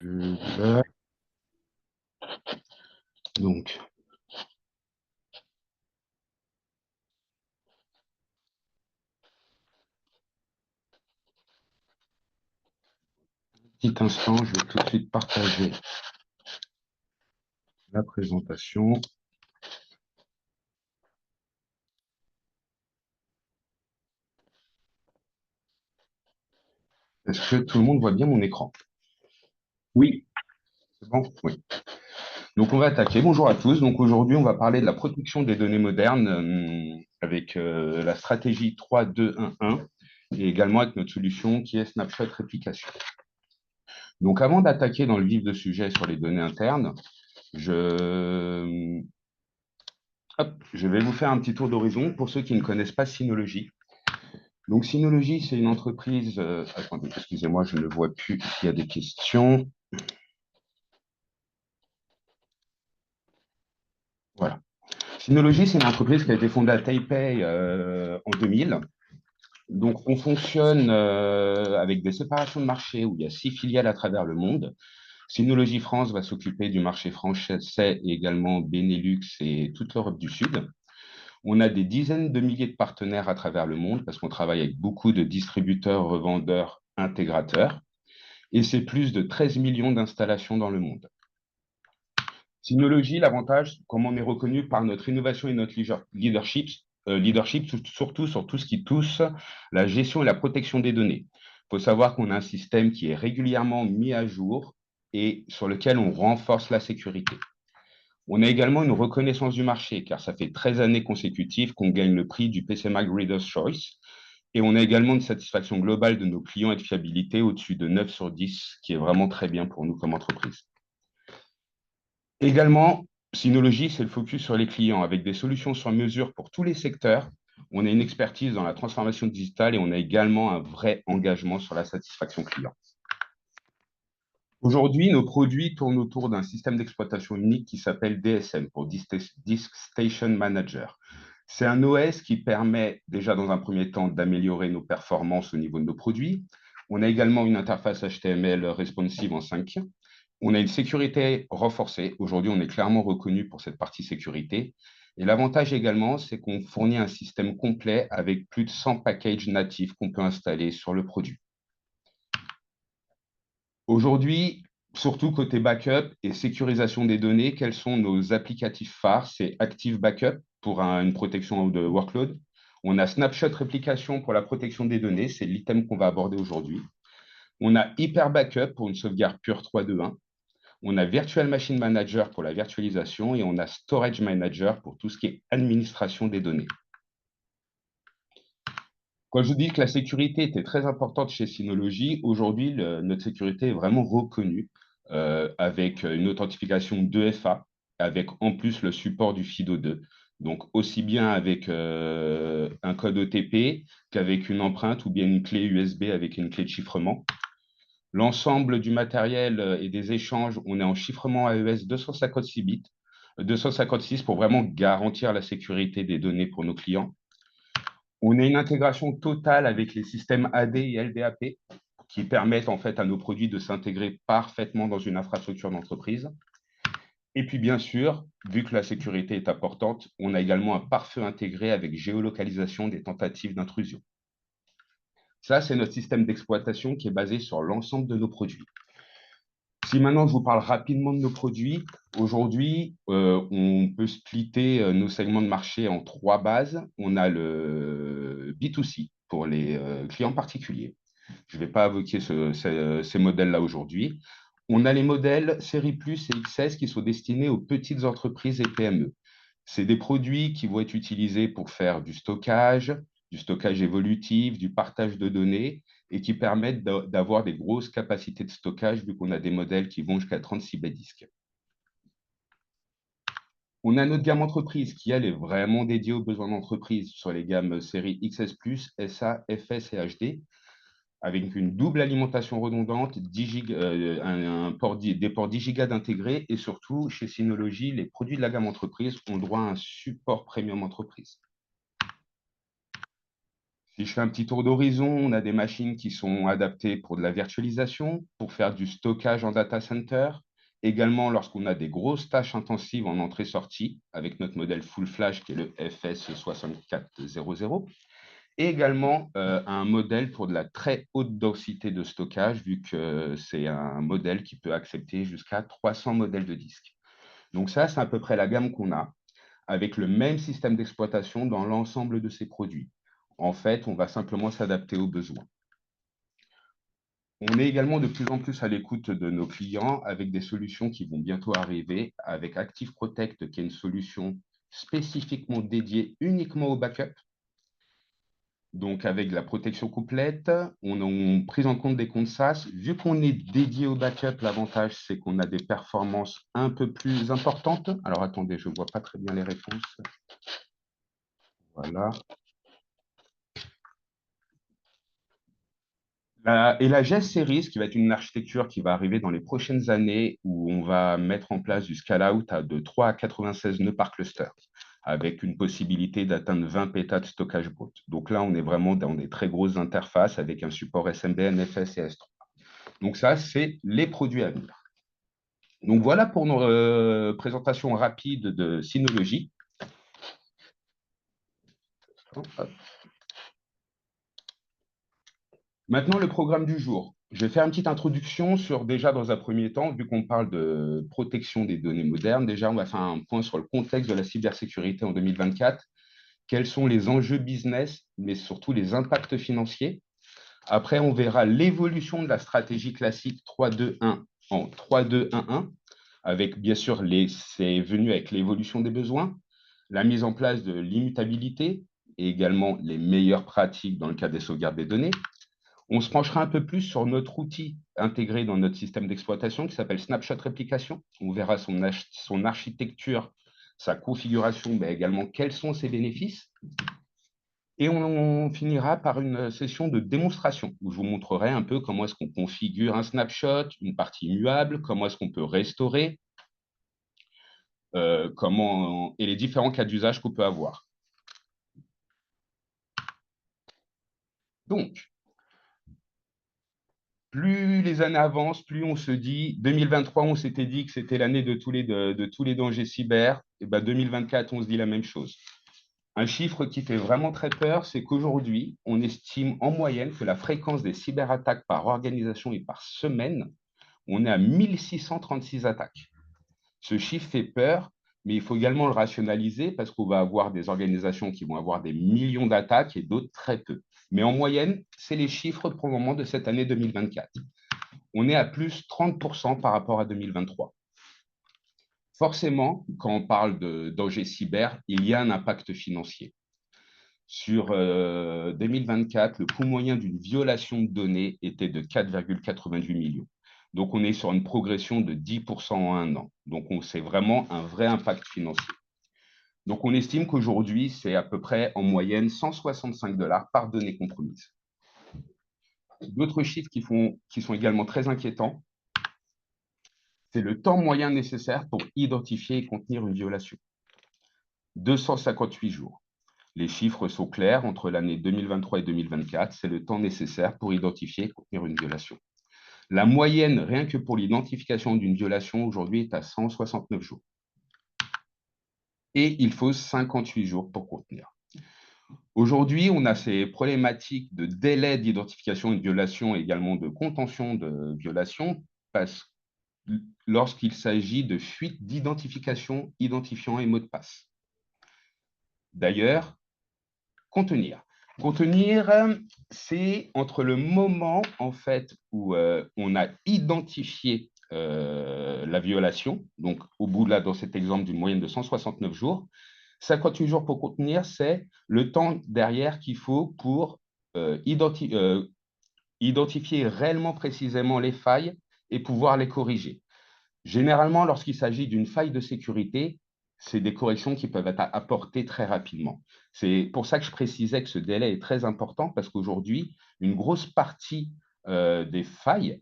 Là, donc, petit instant, je vais tout de suite partager la présentation. Est-ce que tout le monde voit bien mon écran? Oui, C'est bon? Oui. Donc, on va attaquer. Bonjour à tous. Donc, aujourd'hui, on va parler de la protection des données modernes avec la stratégie 3-2-1-1 et également avec notre solution qui est Snapshot Réplication. Donc, avant d'attaquer dans le vif du sujet sur les données internes, je, je vais vous faire un petit tour d'horizon pour ceux qui ne connaissent pas Synology. Donc, Synology, c'est une entreprise. Attendez, excusez-moi, je ne vois plus s'il y a des questions. Voilà. Synology, c'est une entreprise qui a été fondée à Taipei en 2000. Donc, on fonctionne avec des séparations de marché où il y a 6 filiales à travers le monde. Synology France va s'occuper du marché français et également Benelux et toute l'Europe du Sud. On a des dizaines de milliers de partenaires à travers le monde parce qu'on travaille avec beaucoup de distributeurs, revendeurs, intégrateurs. Et c'est plus de 13 millions d'installations dans le monde. Synology, l'avantage, comme on est reconnu par notre innovation et notre leadership surtout sur tout ce qui touche la gestion et la protection des données. Il faut savoir qu'on a un système qui est régulièrement mis à jour et sur lequel on renforce la sécurité. On a également une reconnaissance du marché, car ça fait 13 années consécutives qu'on gagne le prix du PCMag Reader's Choice. Et on a également une satisfaction globale de nos clients et de fiabilité au-dessus de 9 sur 10, qui est vraiment très bien pour nous comme entreprise. Également, Synology, c'est le focus sur les clients avec des solutions sur mesure pour tous les secteurs. On a une expertise dans la transformation digitale et on a également un vrai engagement sur la satisfaction client. Aujourd'hui, nos produits tournent autour d'un système d'exploitation unique qui s'appelle DSM pour Disk Station Manager. C'est un OS qui permet déjà dans un premier temps d'améliorer nos performances au niveau de nos produits. On a également une interface HTML responsive en 5. On a une sécurité renforcée. Aujourd'hui, on est clairement reconnu pour cette partie sécurité. Et l'avantage également, c'est qu'on fournit un système complet avec plus de 100 packages natifs qu'on peut installer sur le produit. Aujourd'hui, surtout côté backup et sécurisation des données, quels sont nos applicatifs phares? C'est Active Backup pour une protection de workload. On a Snapshot Réplication pour la protection des données, c'est l'item qu'on va aborder aujourd'hui. On a Hyper Backup pour une sauvegarde pure 3-2-1. On a Virtual Machine Manager pour la virtualisation et on a Storage Manager pour tout ce qui est administration des données. Quand je vous dis que la sécurité était très importante chez Synology, aujourd'hui, notre sécurité est vraiment reconnue avec une authentification 2FA, avec en plus le support du FIDO2. Donc, aussi bien avec un code OTP qu'avec une empreinte ou bien une clé USB avec une clé de chiffrement. L'ensemble du matériel et des échanges, on est en chiffrement AES 256 bits, 256 pour vraiment garantir la sécurité des données pour nos clients. On a une intégration totale avec les systèmes AD et LDAP qui permettent en fait à nos produits de s'intégrer parfaitement dans une infrastructure d'entreprise. Et puis bien sûr, vu que la sécurité est importante, on a également un pare-feu intégré avec géolocalisation des tentatives d'intrusion. Ça, c'est notre système d'exploitation qui est basé sur l'ensemble de nos produits. Si maintenant je vous parle rapidement de nos produits, aujourd'hui, on peut splitter nos segments de marché en trois bases. On a le B2C pour les clients particuliers. Je ne vais pas évoquer ces modèles-là aujourd'hui. On a les modèles série Plus et XS qui sont destinés aux petites entreprises et PME. C'est des produits qui vont être utilisés pour faire du stockage évolutif, du partage de données et qui permettent d'avoir des grosses capacités de stockage vu qu'on a des modèles qui vont jusqu'à 36 bits disques. On a notre gamme entreprise qui, elle, est vraiment dédiée aux besoins d'entreprise sur les gammes série XS+, SA, FS et HD, avec une double alimentation redondante, 10 des ports 10 Go d'intégrés et surtout, chez Synology, les produits de la gamme entreprise ont droit à un support premium entreprise. Si je fais un petit tour d'horizon, on a des machines qui sont adaptées pour de la virtualisation, pour faire du stockage en data center. Également, lorsqu'on a des grosses tâches intensives en entrée-sortie, avec notre modèle full flash qui est le FS6400. Et également un modèle pour de la très haute densité de stockage, vu que c'est un modèle qui peut accepter jusqu'à 300 modèles de disques. Donc ça, c'est à peu près la gamme qu'on a, avec le même système d'exploitation dans l'ensemble de ces produits. En fait, on va simplement s'adapter aux besoins. On est également de plus en plus à l'écoute de nos clients avec des solutions qui vont bientôt arriver, avec Active Protect, qui est une solution spécifiquement dédiée uniquement au backup. Donc, avec la protection complète, on a pris en compte des comptes SaaS. Vu qu'on est dédié au backup, l'avantage, c'est qu'on a des performances un peu plus importantes. Alors, attendez, je ne vois pas très bien les réponses. Voilà. Et la GES Series, qui va être une architecture qui va arriver dans les prochaines années, où on va mettre en place du scale-out de 3 à 96 nœuds par cluster, avec une possibilité d'atteindre 20 pétas de stockage brut. Donc là, on est vraiment dans des très grosses interfaces avec un support SMB, NFS et S3. Donc ça, c'est les produits à venir. Donc voilà pour nos présentations rapides de Synology. Hop. Maintenant, le programme du jour. Je vais faire une petite introduction sur, déjà, dans un premier temps, vu qu'on parle de protection des données modernes, déjà, on va faire un point sur le contexte de la cybersécurité en 2024. Quels sont les enjeux business, mais surtout les impacts financiers. Après, on verra l'évolution de la stratégie classique 3-2-1 en 3-2-1-1, avec, bien sûr, c'est venu avec l'évolution des besoins, la mise en place de l'immutabilité et également les meilleures pratiques dans le cas des sauvegardes des données. On se penchera un peu plus sur notre outil intégré dans notre système d'exploitation qui s'appelle Snapshot Réplication. On verra son architecture, sa configuration, mais également quels sont ses bénéfices. Et on finira par une session de démonstration où je vous montrerai un peu comment est-ce qu'on configure un snapshot, une partie immuable, comment est-ce qu'on peut restaurer, et les différents cas d'usage qu'on peut avoir. Donc, plus les années avancent, plus on se dit, 2023, on s'était dit que c'était l'année de tous les dangers cyber, et ben 2024, on se dit la même chose. Un chiffre qui fait vraiment très peur, c'est qu'aujourd'hui, on estime en moyenne que la fréquence des cyberattaques par organisation et par semaine, on est à 1636 attaques. Ce chiffre fait peur, mais il faut également le rationaliser parce qu'on va avoir des organisations qui vont avoir des millions d'attaques et d'autres très peu. Mais en moyenne, c'est les chiffres pour le moment de cette année 2024. On est à plus 30% par rapport à 2023. Forcément, quand on parle de danger cyber, il y a un impact financier. Sur 2024, le coût moyen d'une violation de données était de 4,88 millions. Donc, on est sur une progression de 10% en un an. Donc, c'est vraiment un vrai impact financier. Donc, on estime qu'aujourd'hui, c'est à peu près en moyenne 165 $ par donnée compromise. D'autres chiffres qui sont également très inquiétants, c'est le temps moyen nécessaire pour identifier et contenir une violation. 258 jours. Les chiffres sont clairs, entre l'année 2023 et 2024, c'est le temps nécessaire pour identifier et contenir une violation. La moyenne, rien que pour l'identification d'une violation, aujourd'hui est à 169 jours. Et il faut 58 jours pour contenir. Aujourd'hui, on a ces problématiques de délai d'identification d'une violation et également de contention de violation lorsqu'il s'agit de fuite d'identification, identifiant et mot de passe. D'ailleurs, contenir. Contenir, c'est entre le moment en fait où on a identifié la violation, donc au bout de là, dans cet exemple d'une moyenne de 169 jours, 58 jours pour contenir, c'est le temps derrière qu'il faut pour identifier réellement précisément les failles et pouvoir les corriger. Généralement, lorsqu'il s'agit d'une faille de sécurité, c'est des corrections qui peuvent être apportées très rapidement. C'est pour ça que je précisais que ce délai est très important parce qu'aujourd'hui, une grosse partie des failles,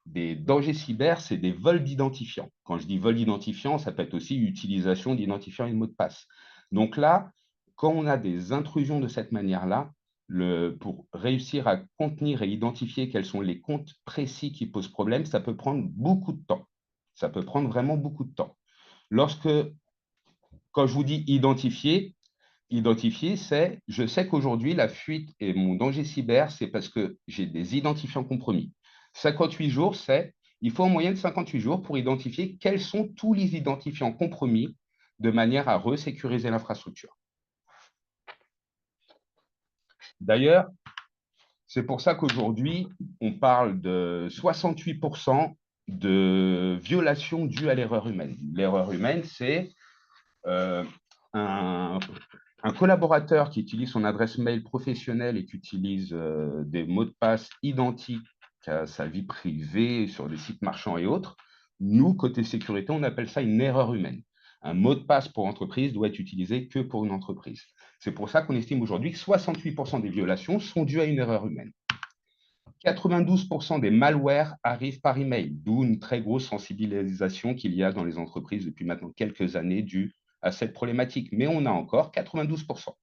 des dangers cyber, c'est des vols d'identifiants. Quand je dis vol d'identifiants, ça peut être aussi utilisation d'identifiants et de mots de passe. Donc là, quand on a des intrusions de cette manière-là, pour réussir à contenir et identifier quels sont les comptes précis qui posent problème, ça peut prendre beaucoup de temps. Ça peut prendre vraiment beaucoup de temps. Quand je vous dis identifier, c'est, je sais qu'aujourd'hui, la fuite et mon danger cyber, c'est parce que j'ai des identifiants compromis. 58 jours, c'est, il faut en moyenne 58 jours pour identifier quels sont tous les identifiants compromis de manière à resécuriser l'infrastructure. D'ailleurs, c'est pour ça qu'aujourd'hui, on parle de 68% de violations dues à l'erreur humaine. L'erreur humaine, c'est un, un collaborateur qui utilise son adresse mail professionnelle et qui utilise des mots de passe identiques à sa vie privée sur des sites marchands et autres. Nous, côté sécurité, on appelle ça une erreur humaine. Un mot de passe pour entreprise doit être utilisé que pour une entreprise. C'est pour ça qu'on estime aujourd'hui que 68% des violations sont dues à une erreur humaine. 92% des malwares arrivent par email, d'où une très grosse sensibilisation qu'il y a dans les entreprises depuis maintenant quelques années due à cette problématique. Mais on a encore 92%.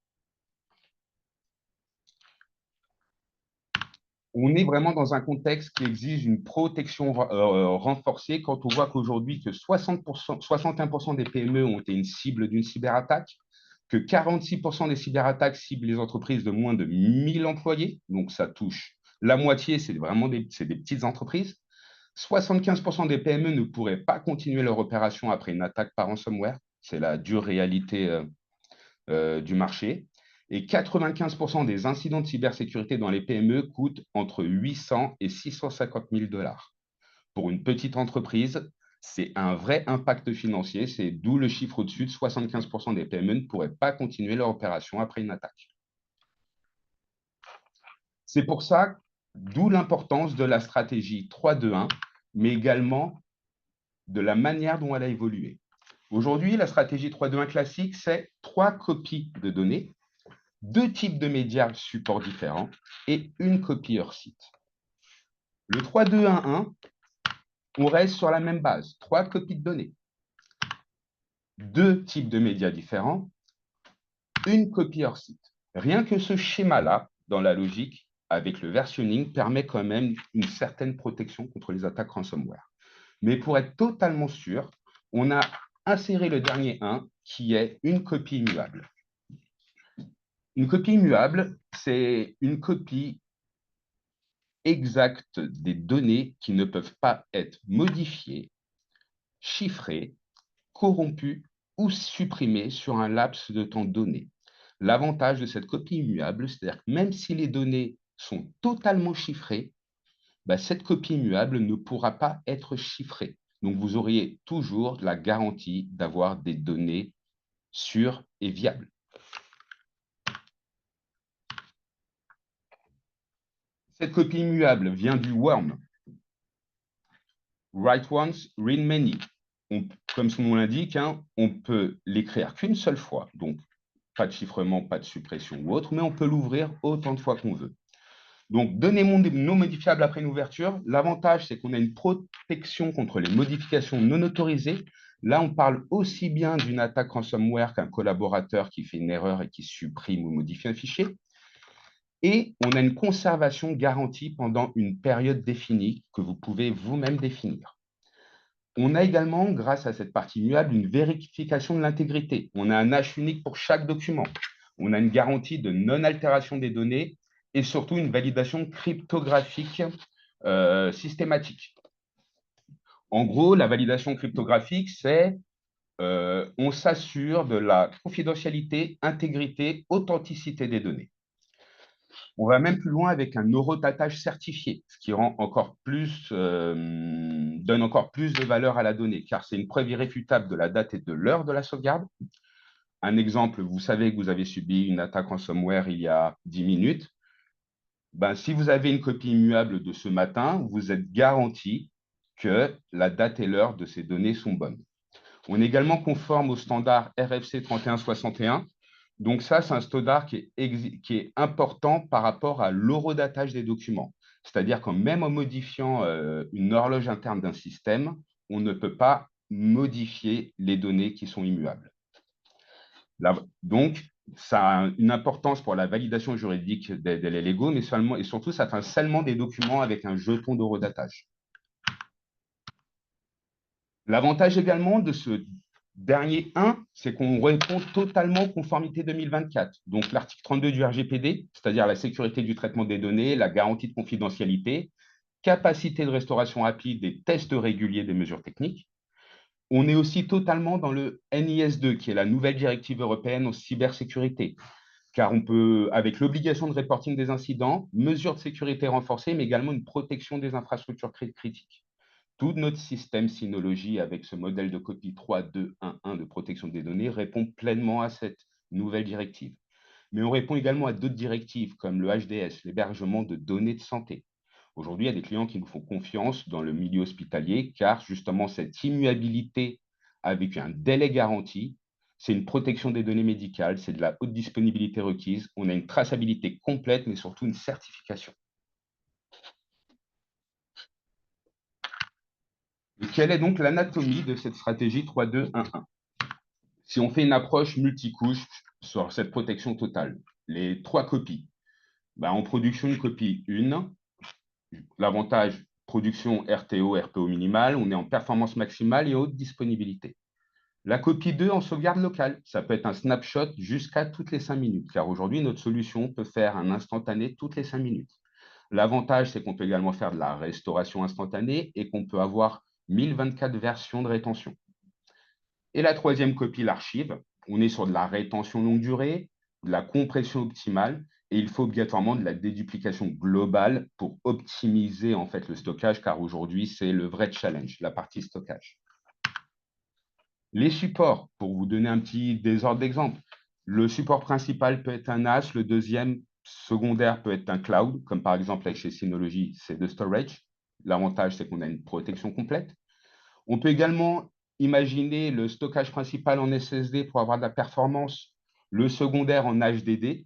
On est vraiment dans un contexte qui exige une protection renforcée quand on voit qu'aujourd'hui, que 61% des PME ont été une cible d'une cyberattaque, que 46% des cyberattaques ciblent les entreprises de moins de 1000 employés, donc ça touche la moitié, c'est vraiment des petites entreprises. 75% des PME ne pourraient pas continuer leur opération après une attaque par ransomware, c'est la dure réalité du marché. Et 95% des incidents de cybersécurité dans les PME coûtent entre 800 et 650 000 dollars. Pour une petite entreprise, c'est un vrai impact financier. C'est d'où le chiffre au-dessus de 75% des PME ne pourraient pas continuer leur opération après une attaque. C'est pour ça, d'où l'importance de la stratégie 3-2-1, mais également de la manière dont elle a évolué. Aujourd'hui, la stratégie 3-2-1 classique, c'est 3 copies de données, 2 types de médias supports différents et une copie hors site. Le 3-2-1-1, on reste sur la même base, 3 copies de données, 2 types de médias différents, une copie hors site. Rien que ce schéma-là, dans la logique, avec le versionning, permet quand même une certaine protection contre les attaques ransomware. Mais pour être totalement sûr, on a inséré le dernier 1 qui est une copie immuable. Une copie immuable, c'est une copie exacte des données qui ne peuvent pas être modifiées, chiffrées, corrompues ou supprimées sur un laps de temps donné. L'avantage de cette copie immuable, c'est-à-dire que même si les données sont totalement chiffrées, cette copie immuable ne pourra pas être chiffrée. Donc, vous auriez toujours la garantie d'avoir des données sûres et viables. Cette copie immuable vient du WORM. Write once, read many. Comme son nom l'indique, on peut l'écrire qu'une seule fois. Donc, pas de chiffrement, pas de suppression ou autre, mais on peut l'ouvrir autant de fois qu'on veut. Donc, données non modifiables après une ouverture. L'avantage, c'est qu'on a une protection contre les modifications non autorisées. Là, on parle aussi bien d'une attaque ransomware qu'un collaborateur qui fait une erreur et qui supprime ou modifie un fichier. Et on a une conservation garantie pendant une période définie que vous pouvez vous-même définir. On a également, grâce à cette partie immuable, une vérification de l'intégrité. On a un hash unique pour chaque document. On a une garantie de non-altération des données et surtout une validation cryptographique systématique. En gros, la validation cryptographique, c'est on s'assure de la confidentialité, intégrité, authenticité des données. On va même plus loin avec un neurodatage certifié, ce qui rend encore plus, donne encore plus de valeur à la donnée, car c'est une preuve irréfutable de la date et de l'heure de la sauvegarde. Un exemple, vous savez que vous avez subi une attaque ransomware il y a 10 minutes. Si vous avez une copie immuable de ce matin, vous êtes garanti que la date et l'heure de ces données sont bonnes. On est également conforme au standard RFC 3161. Donc ça, c'est un standard qui est important par rapport à l'horodatage des documents. C'est-à-dire que même en modifiant une horloge interne d'un système, on ne peut pas modifier les données qui sont immuables. Là, donc, Ça a une importance pour la validation juridique des délais légaux, mais seulement, et surtout, ça fait un scellement des documents avec un jeton d'horodatage. L'avantage également de ce dernier 1, c'est qu'on répond totalement conformité 2024. Donc l'article 32 du RGPD, c'est-à-dire la sécurité du traitement des données, la garantie de confidentialité, capacité de restauration rapide et tests réguliers des mesures techniques. On est aussi totalement dans le NIS2, qui est la nouvelle directive européenne en cybersécurité, car on peut, avec l'obligation de reporting des incidents, mesures de sécurité renforcées, mais également une protection des infrastructures critiques. Tout notre système Synology, avec ce modèle de copie 3.2.1.1 de protection des données, répond pleinement à cette nouvelle directive. Mais on répond également à d'autres directives, comme le HDS, l'hébergement de données de santé. Aujourd'hui, il y a des clients qui nous font confiance dans le milieu hospitalier, car justement, cette immuabilité avec un délai garanti, c'est une protection des données médicales, c'est de la haute disponibilité requise, on a une traçabilité complète, mais surtout une certification. Et quelle est donc l'anatomie de cette stratégie 3.2.1.1? Si on fait une approche multicouche sur cette protection totale, les 3 copies, en production, une copie 1, l'avantage production RTO, RPO minimal, on est en performance maximale et haute disponibilité. La copie 2 en sauvegarde locale, ça peut être un snapshot jusqu'à toutes les 5 minutes, car aujourd'hui, notre solution peut faire un instantané toutes les 5 minutes. L'avantage, c'est qu'on peut également faire de la restauration instantanée et qu'on peut avoir 1024 versions de rétention. Et la troisième copie, l'archive, on est sur de la rétention longue durée, de la compression optimale, et il faut obligatoirement de la déduplication globale pour optimiser en fait le stockage, car aujourd'hui, c'est le vrai challenge, la partie stockage. Les supports, pour vous donner un petit désordre d'exemple, le support principal peut être un NAS, le deuxième secondaire peut être un cloud, comme par exemple avec chez Synology, c'est de storage. L'avantage, c'est qu'on a une protection complète. On peut également imaginer le stockage principal en SSD pour avoir de la performance, le secondaire en HDD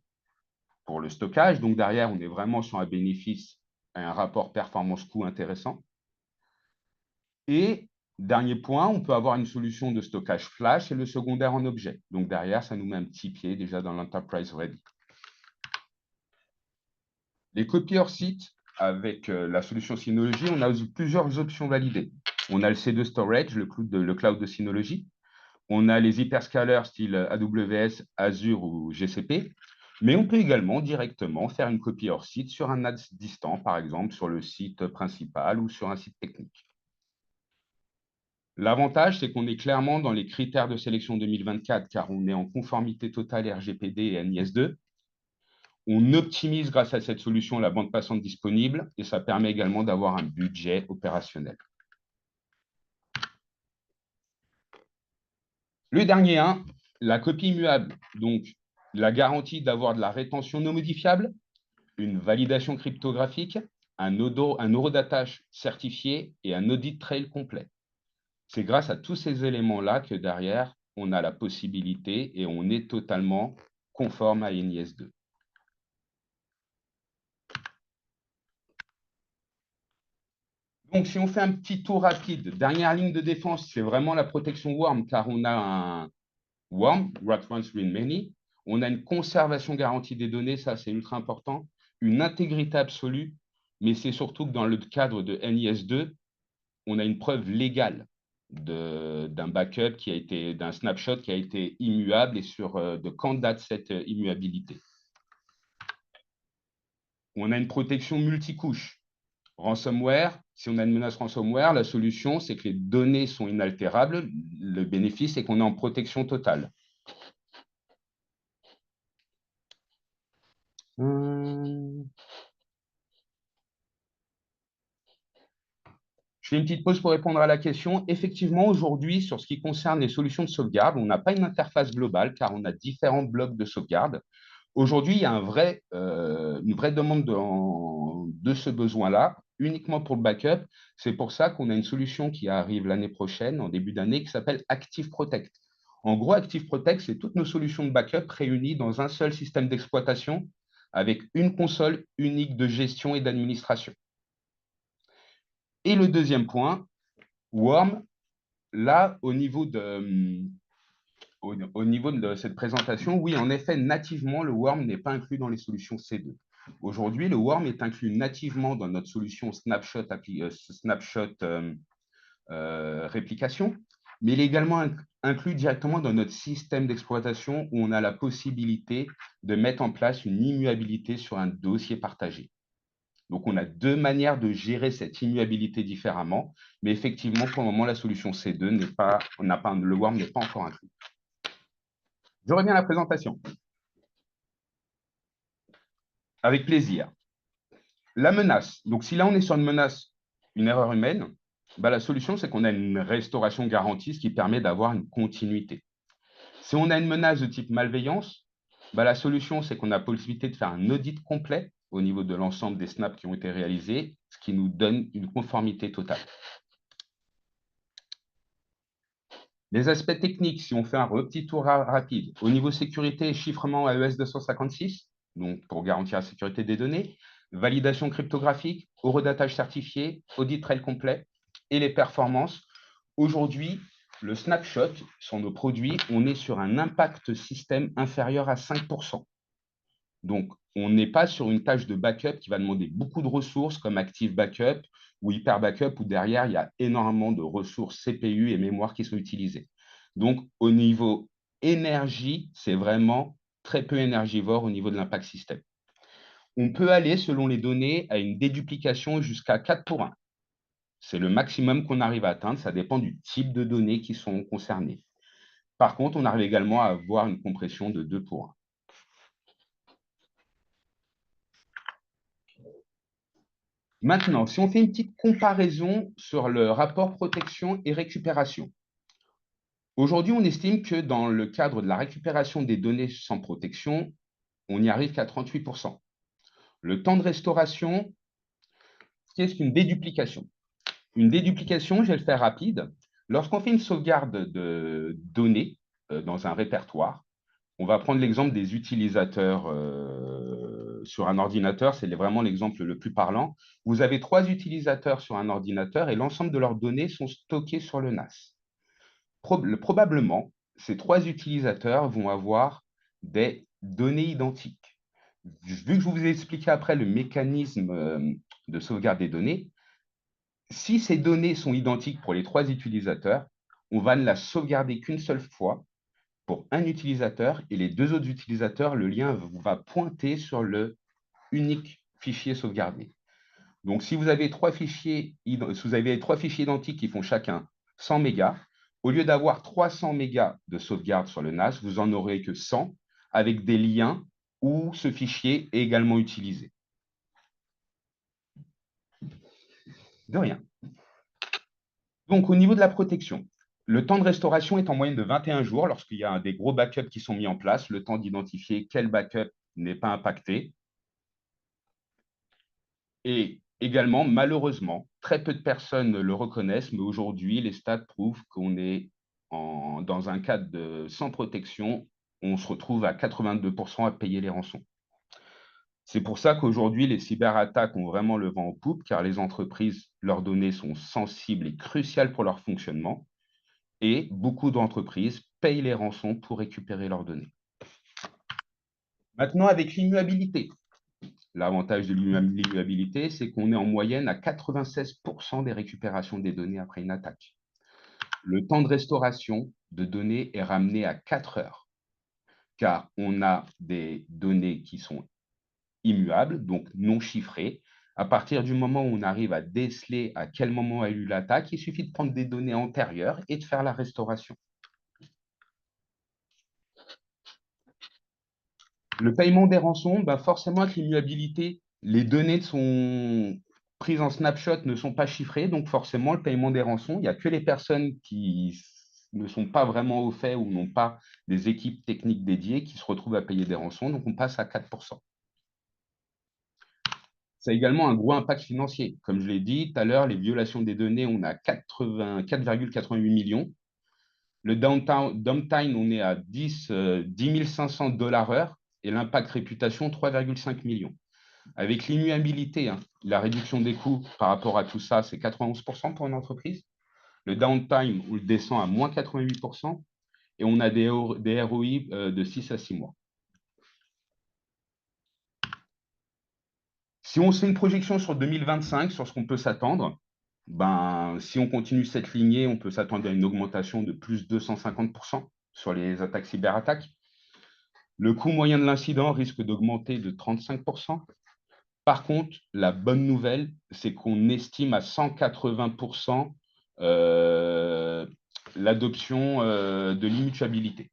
pour le stockage. Donc derrière, on est vraiment sur un bénéfice, un rapport performance-coût intéressant. Et dernier point, on peut avoir une solution de stockage flash et le secondaire en objet. Donc derrière, ça nous met un petit pied déjà dans l'enterprise ready. Les copies hors site, avec la solution Synology, on a plusieurs options validées. On a le C2 Storage, le cloud de Synology. On a les hyperscalers style AWS, Azure ou GCP. Mais on peut également directement faire une copie hors site sur un NAS distant, par exemple sur le site principal ou sur un site technique. L'avantage, c'est qu'on est clairement dans les critères de sélection 2024, car on est en conformité totale RGPD et NIS2. On optimise grâce à cette solution la bande passante disponible et ça permet également d'avoir un budget opérationnel. Le dernier 1, la copie immuable. Donc, la garantie d'avoir de la rétention non modifiable, une validation cryptographique, un horodatage certifié et un audit trail complet. C'est grâce à tous ces éléments-là que derrière, on a la possibilité et on est totalement conforme à NIS2. Donc, si on fait un petit tour rapide, dernière ligne de défense, c'est vraiment la protection WORM, car on a un WORM, Write Once, Read Many. On a une conservation garantie des données, ça c'est ultra important, une intégrité absolue, mais c'est surtout que dans le cadre de NIS2, on a une preuve légale d'un backup qui a été, d'un snapshot qui a été immuable et sur de quand date cette immuabilité. On a une protection multicouche. Ransomware, si on a une menace ransomware, la solution, c'est que les données sont inaltérables. Le bénéfice, c'est qu'on est en protection totale. Je fais une petite pause pour répondre à la question. Effectivement, aujourd'hui, sur ce qui concerne les solutions de sauvegarde, on n'a pas une interface globale car on a différents blocs de sauvegarde. Aujourd'hui, il y a une vraie demande de ce besoin-là, uniquement pour le backup. C'est pour ça qu'on a une solution qui arrive l'année prochaine, en début d'année, qui s'appelle Active Protect. En gros, Active Protect, c'est toutes nos solutions de backup réunies dans un seul système d'exploitation avec une console unique de gestion et d'administration. Et le deuxième point, Worm, là, au niveau de cette présentation, oui, en effet, nativement, le worm n'est pas inclus dans les solutions C2. Aujourd'hui, le worm est inclus nativement dans notre solution Snapshot réplication, mais il est également inclus directement dans notre système d'exploitation où on a la possibilité de mettre en place une immuabilité sur un dossier partagé. Donc, on a deux manières de gérer cette immuabilité différemment, mais effectivement, pour le moment, la solution C2 n'est pas, le worm n'est pas encore inclus. Je reviens à la présentation. Avec plaisir. La menace. Donc, si là, on est sur une menace, une erreur humaine, bah, la solution, c'est qu'on a une restauration garantie, ce qui permet d'avoir une continuité. Si on a une menace de type malveillance, bah, la solution, c'est qu'on a la possibilité de faire un audit complet au niveau de l'ensemble des snaps qui ont été réalisés, ce qui nous donne une conformité totale. Les aspects techniques, si on fait un petit tour rapide, au niveau sécurité et chiffrement AES 256, donc pour garantir la sécurité des données, validation cryptographique, horodatage certifié, audit trail complet et les performances. Aujourd'hui, le snapshot sur nos produits, on est sur un impact système inférieur à 5%. Donc, on n'est pas sur une tâche de backup qui va demander beaucoup de ressources comme Active Backup ou Hyper Backup, où derrière, il y a énormément de ressources CPU et mémoire qui sont utilisées. Donc, au niveau énergie, c'est vraiment très peu énergivore au niveau de l'impact système. On peut aller, selon les données, à une déduplication jusqu'à 4 pour 1. C'est le maximum qu'on arrive à atteindre. Ça dépend du type de données qui sont concernées. Par contre, on arrive également à avoir une compression de 2 pour 1. Maintenant, si on fait une petite comparaison sur le rapport protection et récupération. Aujourd'hui, on estime que dans le cadre de la récupération des données sans protection, on n'y arrive qu'à 38%. Le temps de restauration, qu'est-ce qu'une déduplication? Une déduplication, je vais le faire rapide. Lorsqu'on fait une sauvegarde de données dans un répertoire, on va prendre l'exemple des utilisateurs sur un ordinateur, c'est vraiment l'exemple le plus parlant. Vous avez 3 utilisateurs sur un ordinateur et l'ensemble de leurs données sont stockées sur le NAS. Probablement, ces 3 utilisateurs vont avoir des données identiques. Vu que je vous ai expliqué après le mécanisme de sauvegarde des données, si ces données sont identiques pour les 3 utilisateurs, on va ne la sauvegarder qu'une seule fois pour un utilisateur et les 2 autres utilisateurs, le lien va pointer sur le unique fichier sauvegardé. Donc, si vous avez 3 fichiers, identiques qui font chacun 100 mégas, au lieu d'avoir 300 mégas de sauvegarde sur le NAS, vous en aurez que 100 avec des liens où ce fichier est également utilisé. De rien. Donc, au niveau de la protection, le temps de restauration est en moyenne de 21 jours lorsqu'il y a des gros backups qui sont mis en place, le temps d'identifier quel backup n'est pas impacté. Et également, malheureusement, très peu de personnes le reconnaissent, mais aujourd'hui, les stats prouvent qu'on est dans un cadre sans protection, on se retrouve à 82% à payer les rançons. C'est pour ça qu'aujourd'hui, les cyberattaques ont vraiment le vent en poupe, car les entreprises, leurs données sont sensibles et cruciales pour leur fonctionnement, et beaucoup d'entreprises payent les rançons pour récupérer leurs données. Maintenant, avec l'immuabilité. L'avantage de l'immuabilité, c'est qu'on est en moyenne à 96% des récupérations des données après une attaque. Le temps de restauration de données est ramené à 4 heures, car on a des données qui sont immuables, donc non chiffrées. À partir du moment où on arrive à déceler à quel moment a eu l'attaque, il suffit de prendre des données antérieures et de faire la restauration. Le paiement des rançons, forcément, avec l'immuabilité, les données sont prises en snapshot ne sont pas chiffrées, donc forcément, le paiement des rançons, il n'y a que les personnes qui ne sont pas vraiment au fait ou n'ont pas des équipes techniques dédiées qui se retrouvent à payer des rançons, donc on passe à 4%. Ça a également un gros impact financier. Comme je l'ai dit tout à l'heure, les violations des données, on a 4,88 millions. Le downtime, on est à 10 500 $ heure et l'impact réputation, 3,5 millions. Avec l'immuabilité, la réduction des coûts par rapport à tout ça, c'est 91% pour une entreprise. Le downtime, on le descend à moins 88%. et on a des ROI de 6 à 6 mois. Si on se fait une projection sur 2025, sur ce qu'on peut s'attendre, ben, si on continue cette lignée, on peut s'attendre à une augmentation de plus de 250% sur les attaques cyberattaques. Le coût moyen de l'incident risque d'augmenter de 35%. Par contre, la bonne nouvelle, c'est qu'on estime à 180% l'adoption de l'immutabilité.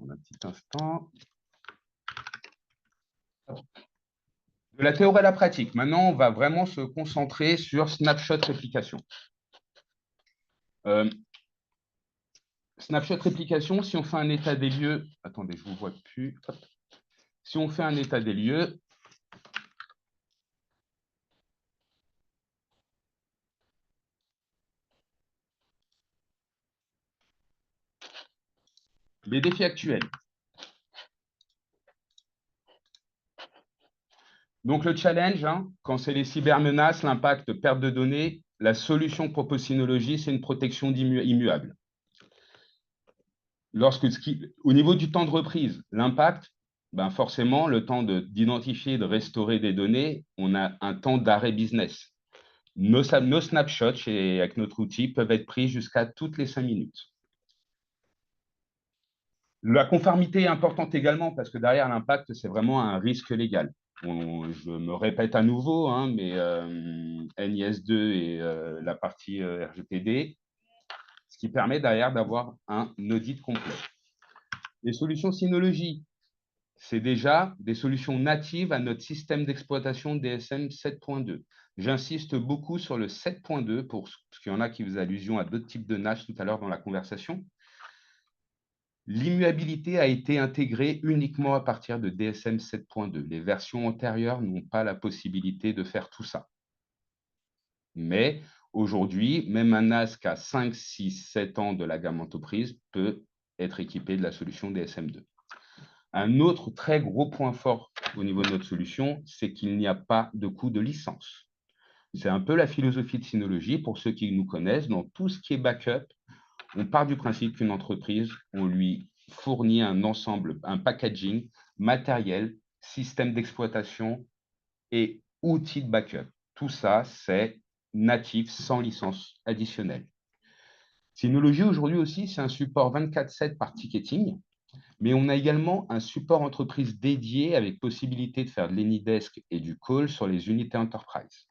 Un petit instant. De la théorie à la pratique. Maintenant, on va vraiment se concentrer sur snapshot réplication. Snapshot réplication, si on fait un état des lieux, attendez, je ne vous vois plus. Hop. Si on fait un état des lieux, les défis actuels. Donc, le challenge, hein, quand c'est les cybermenaces, l'impact, perte de données, la solution que propose Synology, c'est une protection immuable. Au niveau du temps de reprise, l'impact, ben forcément, le temps d'identifier, de restaurer des données, on a un temps d'arrêt business. Nos snapshots avec notre outil peuvent être pris jusqu'à toutes les 5 minutes. La conformité est importante également parce que derrière l'impact, c'est vraiment un risque légal. Je me répète à nouveau, hein, mais NIS2 et la partie RGPD, ce qui permet derrière d'avoir un audit complet. Les solutions Synology, c'est déjà des solutions natives à notre système d'exploitation DSM 7.2. J'insiste beaucoup sur le 7.2 parce qu'il y en a qui faisaient allusion à d'autres types de NAS tout à l'heure dans la conversation. L'immuabilité a été intégrée uniquement à partir de DSM 7.2. Les versions antérieures n'ont pas la possibilité de faire tout ça. Mais aujourd'hui, même un NAS qui a 5, 6, 7 ans de la gamme entreprise peut être équipé de la solution DSM2. Un autre très gros point fort au niveau de notre solution, c'est qu'il n'y a pas de coût de licence. C'est un peu la philosophie de Synology. Pour ceux qui nous connaissent, dans tout ce qui est backup, on part du principe qu'une entreprise, on lui fournit un ensemble, un packaging, matériel, système d'exploitation et outils de backup. Tout ça, c'est natif, sans licence additionnelle. Synology, aujourd'hui aussi, c'est un support 24/7 par ticketing, mais on a également un support entreprise dédié avec possibilité de faire de l'AnyDesk et du call sur les unités enterprise.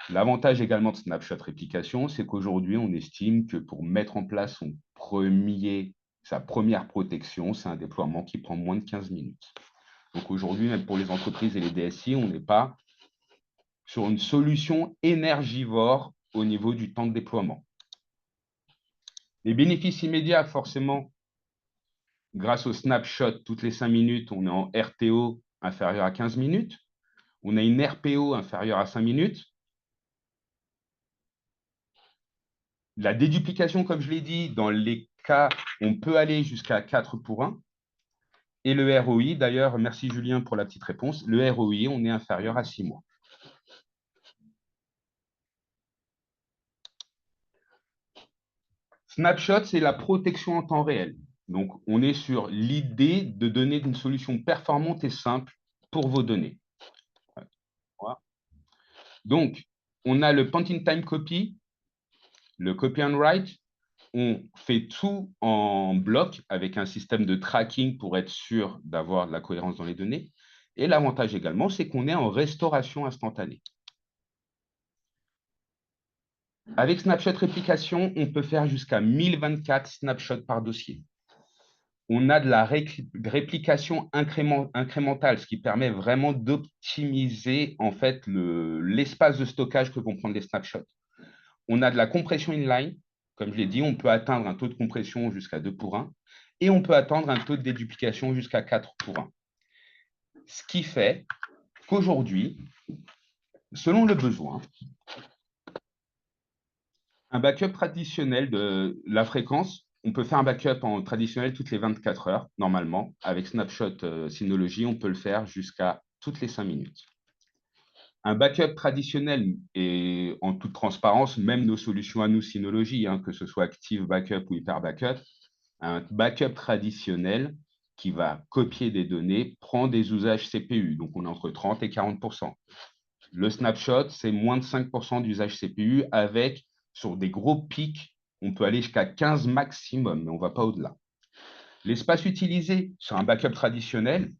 L'avantage également de Snapshot Réplication, c'est qu'aujourd'hui, on estime que pour mettre en place sa première protection, c'est un déploiement qui prend moins de 15 minutes. Donc aujourd'hui, même pour les entreprises et les DSI, on n'est pas sur une solution énergivore au niveau du temps de déploiement. Les bénéfices immédiats, forcément, grâce au snapshot, toutes les 5 minutes, on est en RTO inférieur à 15 minutes. On a une RPO inférieure à 5 minutes. La déduplication, comme je l'ai dit, dans les cas, on peut aller jusqu'à 4 pour 1. Et le ROI, d'ailleurs, merci Julien pour la petite réponse, le ROI, on est inférieur à 6 mois. Snapshot, c'est la protection en temps réel. Donc, on est sur l'idée de donner une solution performante et simple pour vos données. Voilà. Donc, on a le point-in-time copy, le copy and write. On fait tout en bloc avec un système de tracking pour être sûr d'avoir de la cohérence dans les données. Et l'avantage également, c'est qu'on est en restauration instantanée. Avec Snapshot Réplication, on peut faire jusqu'à 1024 snapshots par dossier. On a de la réplication incrémentale, ce qui permet vraiment d'optimiser en fait l'espace de stockage que vont prendre les snapshots. On a de la compression inline. Comme je l'ai dit, on peut atteindre un taux de compression jusqu'à 2 pour 1 et on peut atteindre un taux de déduplication jusqu'à 4 pour 1. Ce qui fait qu'aujourd'hui, selon le besoin, un backup traditionnel de la fréquence, on peut faire un backup en traditionnel toutes les 24 heures, normalement. Avec Snapshot Synology, on peut le faire jusqu'à toutes les 5 minutes. Un backup traditionnel, et en toute transparence, même nos solutions à nous, Synology, que ce soit Active Backup ou Hyper Backup, un backup traditionnel qui va copier des données prend des usages CPU, donc on est entre 30 et 40%. Le snapshot, c'est moins de 5% d'usage CPU avec, sur des gros pics, on peut aller jusqu'à 15 maximum, mais on ne va pas au-delà. L'espace utilisé sur un backup traditionnel,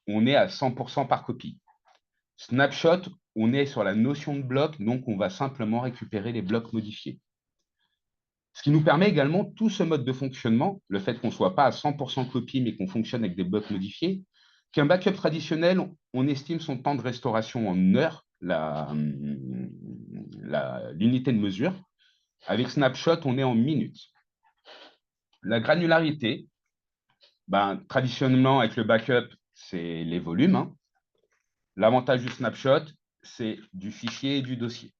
on est à 100% par copie. Snapshot, on est sur la notion de bloc, donc on va simplement récupérer les blocs modifiés. Ce qui nous permet également tout ce mode de fonctionnement, le fait qu'on ne soit pas à 100% copie, mais qu'on fonctionne avec des blocs modifiés, qu'un backup traditionnel, on estime son temps de restauration en heures, l'unité de mesure. Avec Snapshot, on est en minutes. La granularité, traditionnellement, avec le backup, c'est les volumes. L'avantage du Snapshot, c'est du fichier et du dossier.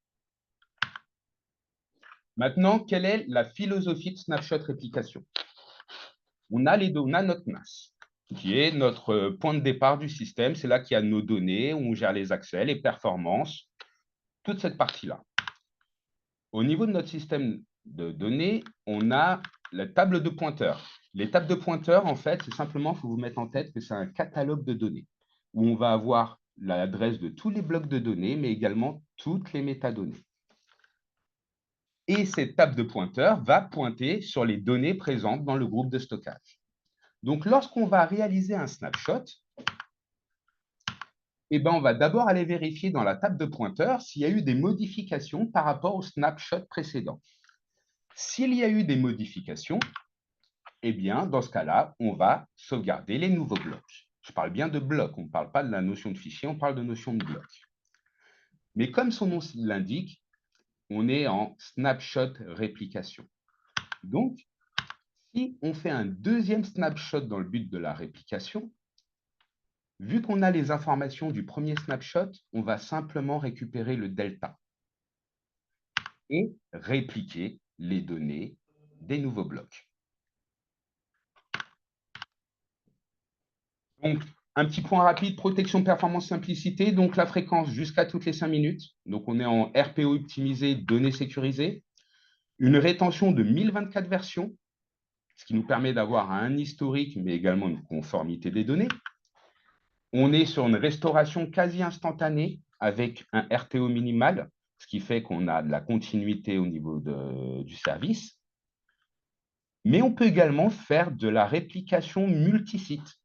Maintenant, quelle est la philosophie de Snapshot Réplication? On a notre NAS, qui est notre point de départ du système. C'est là qu'il y a nos données, où on gère les accès, les performances, toute cette partie-là. Au niveau de notre système de données, on a la table de pointeurs. Les tables de pointeurs, en fait, c'est simplement, il faut vous mettre en tête que c'est un catalogue de données, où on va avoir l'adresse de tous les blocs de données, mais également toutes les métadonnées. Et cette table de pointeurs va pointer sur les données présentes dans le groupe de stockage. Donc, lorsqu'on va réaliser un snapshot, on va d'abord aller vérifier dans la table de pointeurs s'il y a eu des modifications par rapport au snapshot précédent. S'il y a eu des modifications, dans ce cas-là, on va sauvegarder les nouveaux blocs. Je parle bien de blocs, on ne parle pas de la notion de fichier, on parle de notion de bloc. Mais comme son nom l'indique, on est en snapshot réplication. Donc, si on fait un deuxième snapshot dans le but de la réplication, vu qu'on a les informations du premier snapshot, on va simplement récupérer le delta et répliquer les données des nouveaux blocs. Donc, un petit point rapide, protection, performance, simplicité. Donc, la fréquence jusqu'à toutes les 5 minutes. Donc, on est en RPO optimisé, données sécurisées. Une rétention de 1024 versions, ce qui nous permet d'avoir un historique, mais également une conformité des données. On est sur une restauration quasi instantanée avec un RTO minimal, ce qui fait qu'on a de la continuité au niveau du service. Mais on peut également faire de la réplication multisite.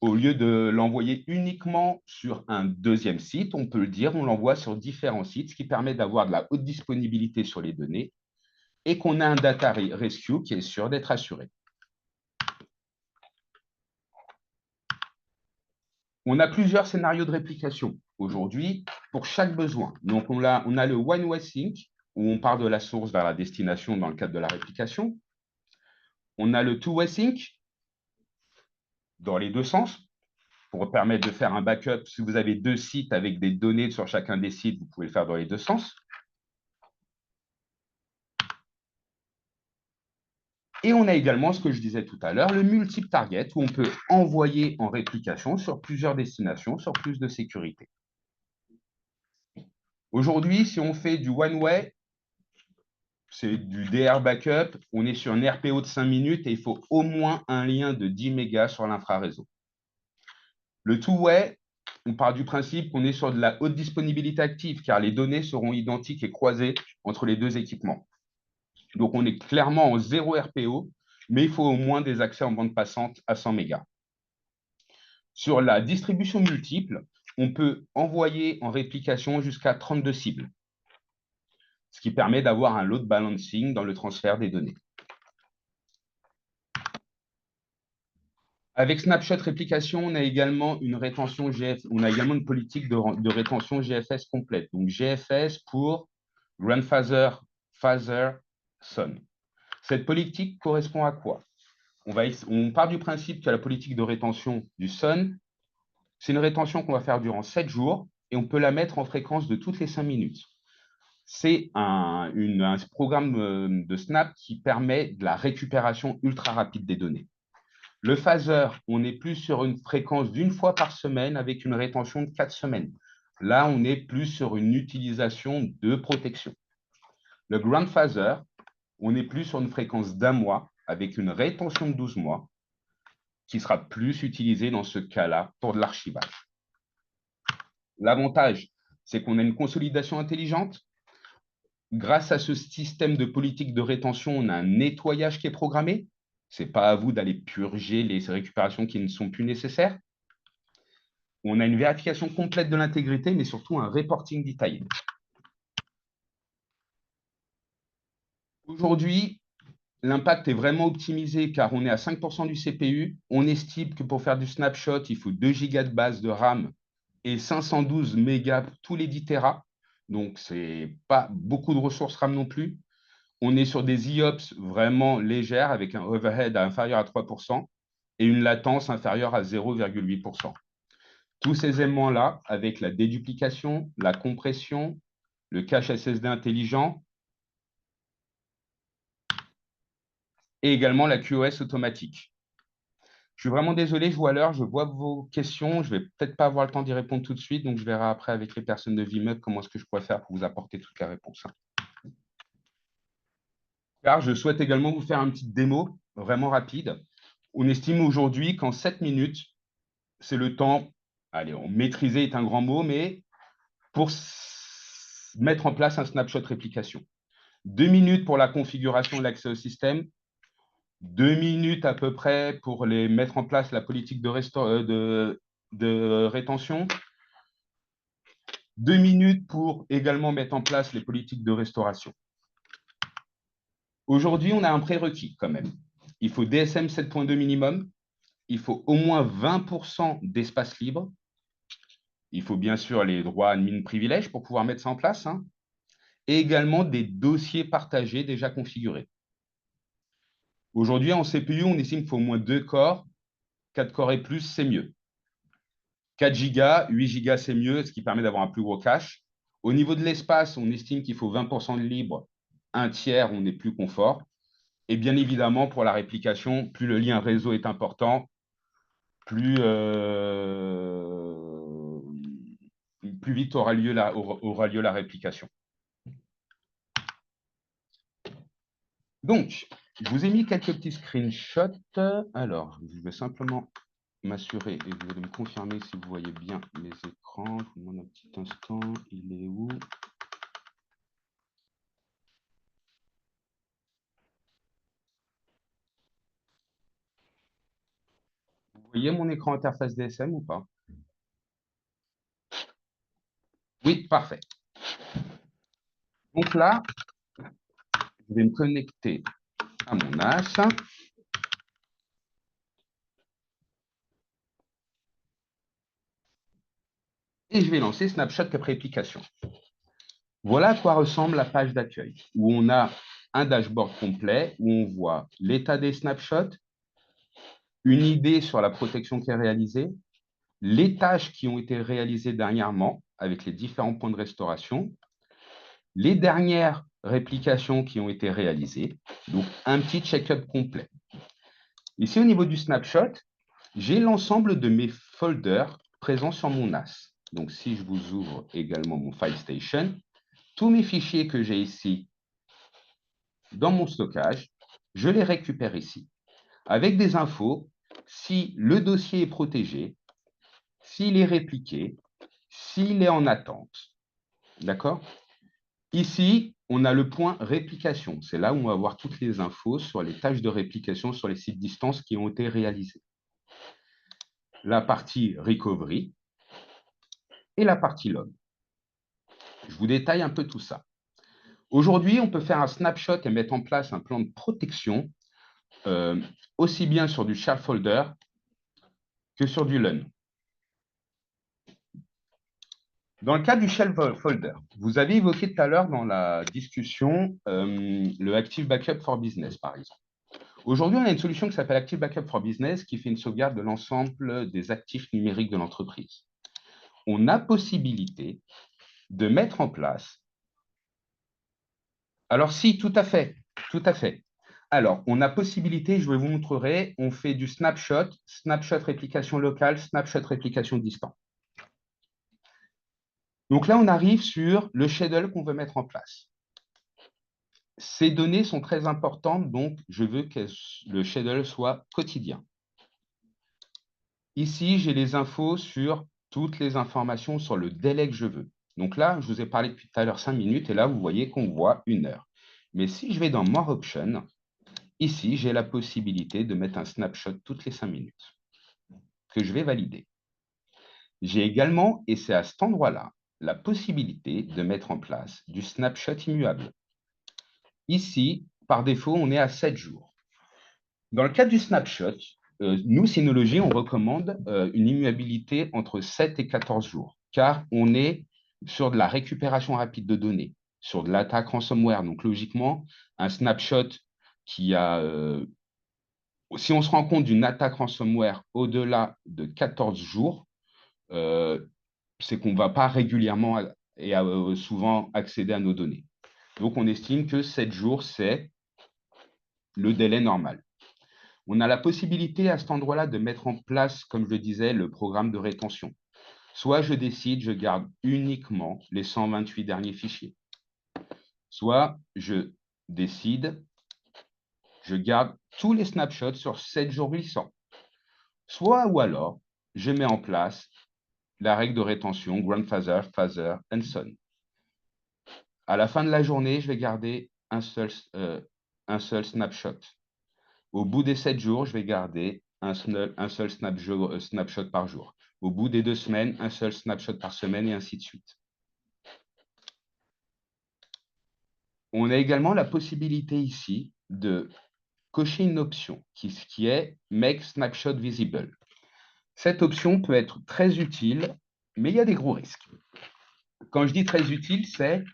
Au lieu de l'envoyer uniquement sur un deuxième site, on peut le dire, on l'envoie sur différents sites, ce qui permet d'avoir de la haute disponibilité sur les données et qu'on a un data rescue qui est sûr d'être assuré. On a plusieurs scénarios de réplication aujourd'hui pour chaque besoin. Donc, on a le one-way sync, où on part de la source vers la destination dans le cadre de la réplication. On a le two-way sync, dans les deux sens, pour permettre de faire un backup. Si vous avez deux sites avec des données sur chacun des sites, vous pouvez le faire dans les deux sens. Et on a également, ce que je disais tout à l'heure, le multiple target, où on peut envoyer en réplication sur plusieurs destinations, sur plus de sécurité. Aujourd'hui, si on fait du one-way, c'est du DR backup, on est sur un RPO de 5 minutes et il faut au moins un lien de 10 mégas sur l'infraréseau. Le two-way, on part du principe qu'on est sur de la haute disponibilité active, car les données seront identiques et croisées entre les deux équipements. Donc, on est clairement en 0 RPO, mais il faut au moins des accès en bande passante à 100 mégas. Sur la distribution multiple, on peut envoyer en réplication jusqu'à 32 cibles, ce qui permet d'avoir un load balancing dans le transfert des données. Avec Snapshot Réplication, on a également une rétention on a également une politique de rétention GFS complète. Donc GFS pour Grandfather, Father, Son. Cette politique correspond à quoi? On part du principe que la politique de rétention du Son, c'est une rétention qu'on va faire durant 7 jours et on peut la mettre en fréquence de toutes les 5 minutes. C'est un programme de Snap qui permet de la récupération ultra rapide des données. Le phaser, on est plus sur une fréquence d'une fois par semaine avec une rétention de 4 semaines. Là, on est plus sur une utilisation de protection. Le ground phaser, on est plus sur une fréquence d'un mois avec une rétention de 12 mois qui sera plus utilisée dans ce cas-là pour de l'archivage. L'avantage, c'est qu'on a une consolidation intelligente. Grâce à ce système de politique de rétention, on a un nettoyage qui est programmé. Ce n'est pas à vous d'aller purger les récupérations qui ne sont plus nécessaires. On a une vérification complète de l'intégrité, mais surtout un reporting détaillé. Aujourd'hui, l'impact est vraiment optimisé car on est à 5% du CPU. On estime que pour faire du snapshot, il faut 2 Go de base de RAM et 512 mégas pour tous les 10 Tera. Donc, ce n'est pas beaucoup de ressources RAM non plus. On est sur des IOPS vraiment légères avec un overhead inférieur à 3% et une latence inférieure à 0,8%. Tous ces éléments-là, avec la déduplication, la compression, le cache SSD intelligent et également la QoS automatique. Je suis vraiment désolé, je vois l'heure, je vois vos questions. Je ne vais peut-être pas avoir le temps d'y répondre tout de suite, donc je verrai après avec les personnes de Vimeo comment est-ce que je pourrais faire pour vous apporter toutes les réponses. Car je souhaite également vous faire une petite démo vraiment rapide. On estime aujourd'hui qu'en 7 minutes, c'est le temps, allez, maîtriser est un grand mot, mais pour mettre en place un snapshot réplication. 2 minutes pour la configuration de l'accès au système, 2 minutes à peu près pour mettre en place la politique de rétention, 2 minutes pour également mettre en place les politiques de restauration. Aujourd'hui, on a un prérequis quand même. Il faut DSM 7.2 minimum, il faut au moins 20% d'espace libre, il faut bien sûr les droits admin privilèges pour pouvoir mettre ça en place, hein, et également des dossiers partagés déjà configurés. Aujourd'hui, en CPU, on estime qu'il faut au moins 2 corps, 4 corps et plus, c'est mieux. 4 Go, 8 Go, c'est mieux, ce qui permet d'avoir un plus gros cache. Au niveau de l'espace, on estime qu'il faut 20% de libre, un tiers, on est plus confort. Et bien évidemment, pour la réplication, plus le lien réseau est important, plus vite aura lieu la réplication. Donc, je vous ai mis quelques petits screenshots. Alors, je vais simplement m'assurer et vous allez me confirmer si vous voyez bien mes écrans. Je vous demande un petit instant. Il est où? Vous voyez mon écran interface DSM ou pas? Oui, parfait. Donc là, je vais me connecter à mon NAS. Et je vais lancer Snapshot Réplication. Voilà à quoi ressemble la page d'accueil, où on a un dashboard complet, où on voit l'état des snapshots, une idée sur la protection qui est réalisée, les tâches qui ont été réalisées dernièrement avec les différents points de restauration, les dernières réplications qui ont été réalisées, donc un petit check-up complet. Ici, au niveau du snapshot, j'ai l'ensemble de mes folders présents sur mon NAS. Donc, si je vous ouvre également mon File Station, tous mes fichiers que j'ai ici dans mon stockage, je les récupère ici, avec des infos, si le dossier est protégé, s'il est répliqué, s'il est en attente. D'accord? Ici, on a le point réplication. C'est là où on va voir toutes les infos sur les tâches de réplication sur les sites distance qui ont été réalisées. La partie recovery et la partie log. Je vous détaille un peu tout ça. Aujourd'hui, on peut faire un snapshot et mettre en place un plan de protection aussi bien sur du share folder que sur du LUN. Dans le cas du shell folder, vous avez évoqué tout à l'heure dans la discussion le Active Backup for Business, par exemple. Aujourd'hui, on a une solution qui s'appelle Active Backup for Business qui fait une sauvegarde de l'ensemble des actifs numériques de l'entreprise. On a possibilité de mettre en place Alors si, tout à fait, tout à fait. Alors, on a possibilité, je vais vous montrer, on fait du snapshot, snapshot réplication locale, snapshot réplication distant. Donc là, on arrive sur le schedule qu'on veut mettre en place. Ces données sont très importantes, donc je veux que le schedule soit quotidien. Ici, j'ai les infos sur toutes les informations sur le délai que je veux. Donc là, je vous ai parlé depuis tout à l'heure 5 minutes, et là, vous voyez qu'on voit 1 heure. Mais si je vais dans More Options, ici, j'ai la possibilité de mettre un snapshot toutes les 5 minutes que je vais valider. J'ai également, et c'est à cet endroit-là, la possibilité de mettre en place du snapshot immuable. Ici, par défaut, on est à 7 jours. Dans le cadre du snapshot, nous, Synology, on recommande une immuabilité entre 7 et 14 jours, car on est sur de la récupération rapide de données, sur de l'attaque ransomware. Donc, logiquement, un snapshot qui a si on se rend compte d'une attaque ransomware au-delà de 14 jours, euh, c'est qu'on ne va pas régulièrement et souvent accéder à nos données. Donc, on estime que 7 jours, c'est le délai normal. On a la possibilité à cet endroit-là de mettre en place, comme je le disais, le programme de rétention. Soit je décide, je garde uniquement les 128 derniers fichiers. Soit je décide, je garde tous les snapshots sur 7 jours glissants. Soit ou alors, je mets en place la règle de rétention grandfather, father and son. À la fin de la journée, je vais garder un seul snapshot. Au bout des 7 jours, je vais garder un seul snapshot par jour. Au bout des 2 semaines, un seul snapshot par semaine et ainsi de suite. On a également la possibilité ici de cocher une option qui est Make Snapshot Visible. Cette option peut être très utile, mais il y a des gros risques. Quand je dis très utile, c'est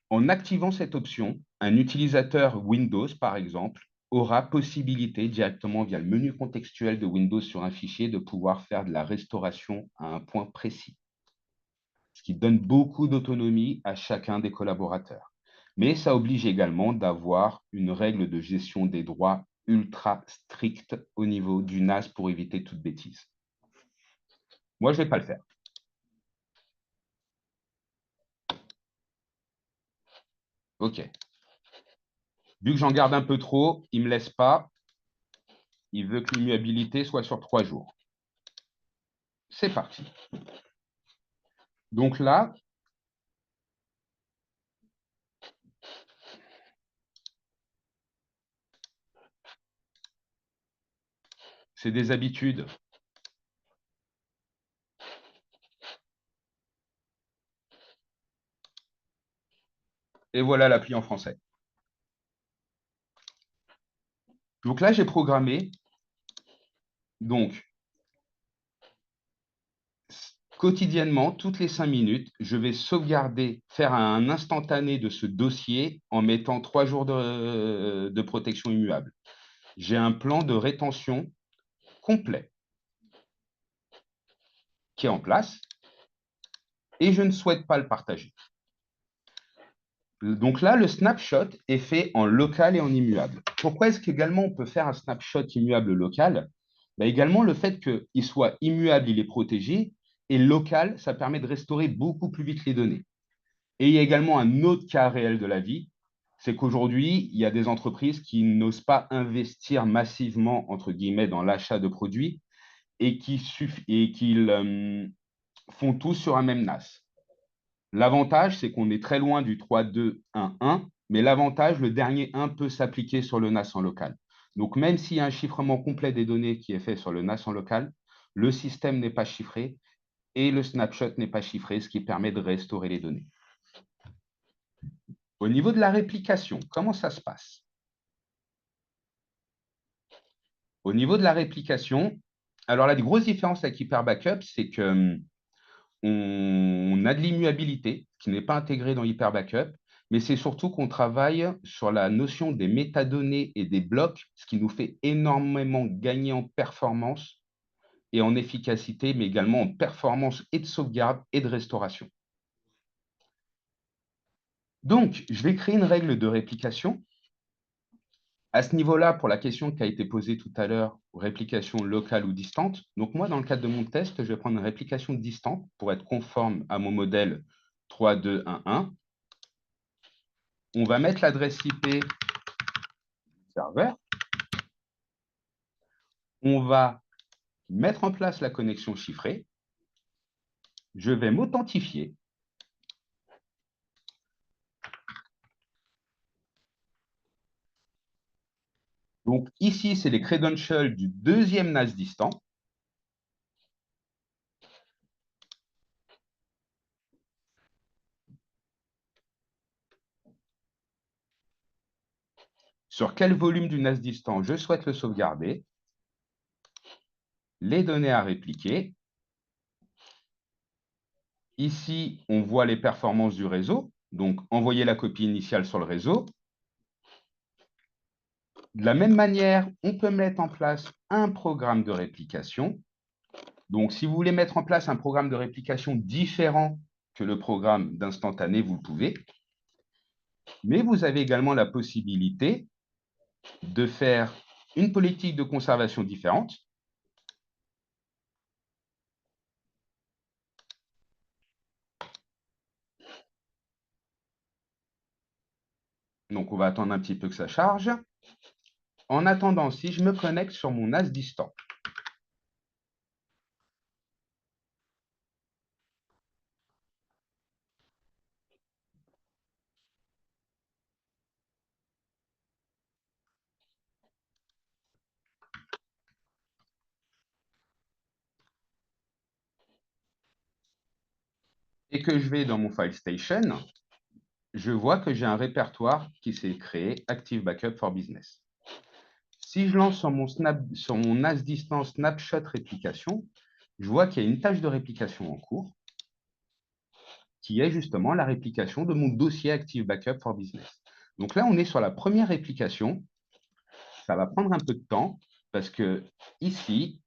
en activant cette option, un utilisateur Windows, par exemple, aura possibilité directement via le menu contextuel de Windows sur un fichier de pouvoir faire de la restauration à un point précis, ce qui donne beaucoup d'autonomie à chacun des collaborateurs. Mais ça oblige également d'avoir une règle de gestion des droits ultra stricte au niveau du NAS pour éviter toute bêtise. Moi, je ne vais pas le faire. OK. Vu que j'en garde un peu trop, il ne me laisse pas. Il veut que l'immuabilité soit sur 3 jours. C'est parti. Donc là, c'est des habitudes. Et voilà l'appli en français. Donc là, j'ai programmé. Donc, quotidiennement, toutes les 5 minutes, je vais sauvegarder, faire un instantané de ce dossier en mettant 3 jours de protection immuable. J'ai un plan de rétention complet qui est en place et je ne souhaite pas le partager. Donc là, le snapshot est fait en local et en immuable. Pourquoi est-ce qu'également on peut faire un snapshot immuable local? Également, le fait qu'il soit immuable, il est protégé, et local, ça permet de restaurer beaucoup plus vite les données. Et il y a également un autre cas réel de la vie, c'est qu'aujourd'hui, il y a des entreprises qui n'osent pas investir massivement, entre guillemets, dans l'achat de produits et qui font tout sur un même NAS. L'avantage, c'est qu'on est très loin du 3-2-1-1, mais l'avantage, le dernier 1 peut s'appliquer sur le NAS en local. Donc, même s'il y a un chiffrement complet des données qui est fait sur le NAS en local, le système n'est pas chiffré et le snapshot n'est pas chiffré, ce qui permet de restaurer les données. Au niveau de la réplication, comment ça se passe? Au niveau de la réplication, alors la grosse différence avec Hyper Backup, c'est que on a de l'immuabilité qui n'est pas intégrée dans Hyper Backup, mais c'est surtout qu'on travaille sur la notion des métadonnées et des blocs, ce qui nous fait énormément gagner en performance et en efficacité, mais également en performance et de sauvegarde et de restauration. Donc, je vais créer une règle de réplication. À ce niveau-là, pour la question qui a été posée tout à l'heure, réplication locale ou distante, donc moi, dans le cadre de mon test, je vais prendre une réplication distante pour être conforme à mon modèle 3, 2, 1, 1. On va mettre l'adresse IP serveur. On va mettre en place la connexion chiffrée. Je vais m'authentifier. Donc ici, c'est les credentials du deuxième NAS distant. Sur quel volume du NAS distant je souhaite le sauvegarder. Les données à répliquer. Ici, on voit les performances du réseau. Donc, envoyer la copie initiale sur le réseau. De la même manière, on peut mettre en place un programme de réplication. Donc, si vous voulez mettre en place un programme de réplication différent que le programme d'instantané, vous le pouvez. Mais vous avez également la possibilité de faire une politique de conservation différente. Donc, on va attendre un petit peu que ça charge. En attendant, si je me connecte sur mon NAS distant, et que je vais dans mon File Station, je vois que j'ai un répertoire qui s'est créé, Active Backup for Business. Si je lance sur mon NAS distant Snapshot réplication, je vois qu'il y a une tâche de réplication en cours, qui est justement la réplication de mon dossier Active Backup for Business. Donc là, on est sur la première réplication. Ça va prendre un peu de temps parce que ici,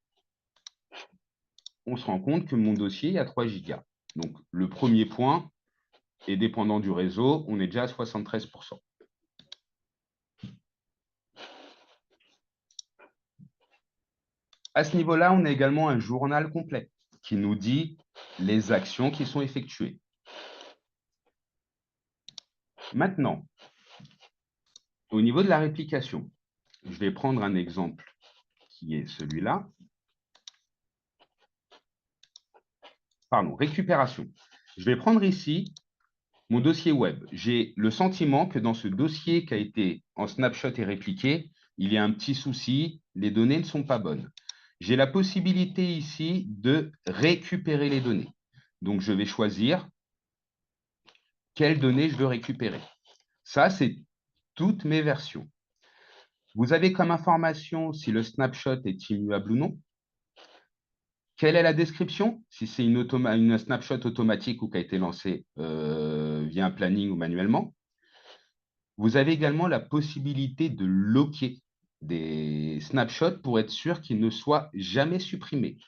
on se rend compte que mon dossier il y a 3 gigas. Donc, le premier point est dépendant du réseau, on est déjà à 73%. À ce niveau-là, on a également un journal complet qui nous dit les actions qui sont effectuées. Maintenant, au niveau de la réplication, je vais prendre un exemple qui est celui-là. Pardon, récupération. Je vais prendre ici mon dossier web. J'ai le sentiment que dans ce dossier qui a été en snapshot et répliqué, il y a un petit souci, les données ne sont pas bonnes. J'ai la possibilité ici de récupérer les données. Donc, je vais choisir quelles données je veux récupérer. Ça, c'est toutes mes versions. Vous avez comme information si le snapshot est immuable ou non. Quelle est la description? Si c'est une snapshot automatique ou qui a été lancée via un planning ou manuellement. Vous avez également la possibilité de locker des snapshots pour être sûr qu'ils ne soient jamais supprimés.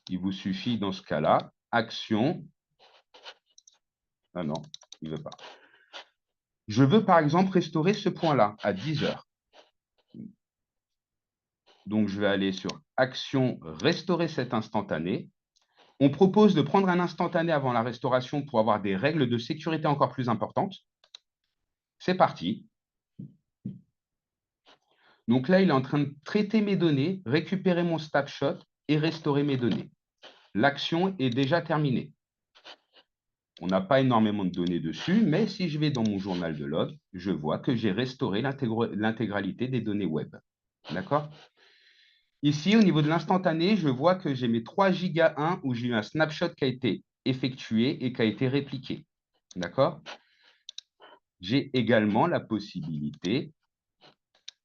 Il vous suffit dans ce cas-là, action. Ah non, il ne veut pas. Je veux par exemple restaurer ce point-là à 10 heures. Donc, je vais aller sur action, restaurer cet instantané. On propose de prendre un instantané avant la restauration pour avoir des règles de sécurité encore plus importantes. C'est parti. Donc là, il est en train de traiter mes données, récupérer mon snapshot et restaurer mes données. L'action est déjà terminée. On n'a pas énormément de données dessus, mais si je vais dans mon journal de log, je vois que j'ai restauré l'intégralité des données web. D'accord? Ici, au niveau de l'instantané, je vois que j'ai mes 3 giga 1 où j'ai eu un snapshot qui a été effectué et qui a été répliqué. D'accord? J'ai également la possibilité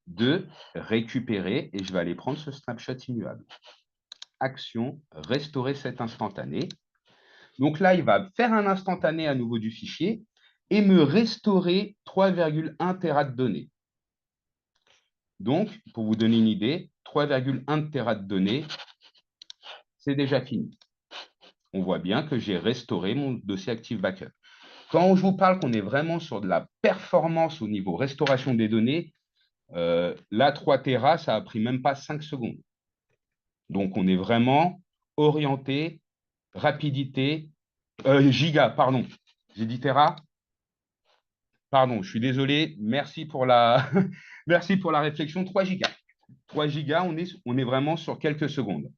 de récupérer et je vais aller prendre ce snapshot immuable. Action, restaurer cet instantané. Donc là, il va faire un instantané à nouveau du fichier et me restaurer 3,1 Tera de données. Donc, pour vous donner une idée, 3,1 Tera de données, c'est déjà fini. On voit bien que j'ai restauré mon dossier Active Backup. Quand je vous parle qu'on est vraiment sur de la performance au niveau restauration des données, là, 3 Tera, ça a pris même pas 5 secondes. Donc, on est vraiment orienté, rapidité, giga, pardon. J'ai dit Tera? Pardon, je suis désolé. Merci pour la, merci pour la réflexion. 3 gigas. 3 gigas, on est vraiment sur quelques secondes.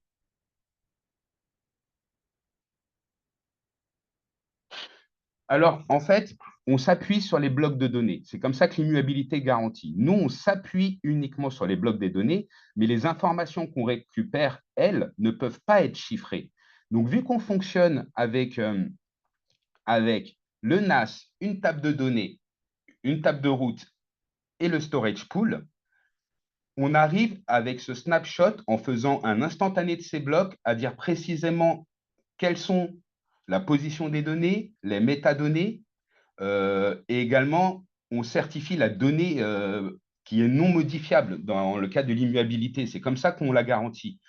Alors, en fait, on s'appuie sur les blocs de données. C'est comme ça que l'immuabilité est garantie. Nous, on s'appuie uniquement sur les blocs des données, mais les informations qu'on récupère, elles, ne peuvent pas être chiffrées. Donc, vu qu'on fonctionne avec le NAS, une table de données, une table de route et le storage pool, on arrive avec ce snapshot, en faisant un instantané de ces blocs, à dire précisément quelles sont la position des données, les métadonnées, et également, on certifie la donnée qui est non modifiable dans le cadre de l'immuabilité. C'est comme ça qu'on la garantit.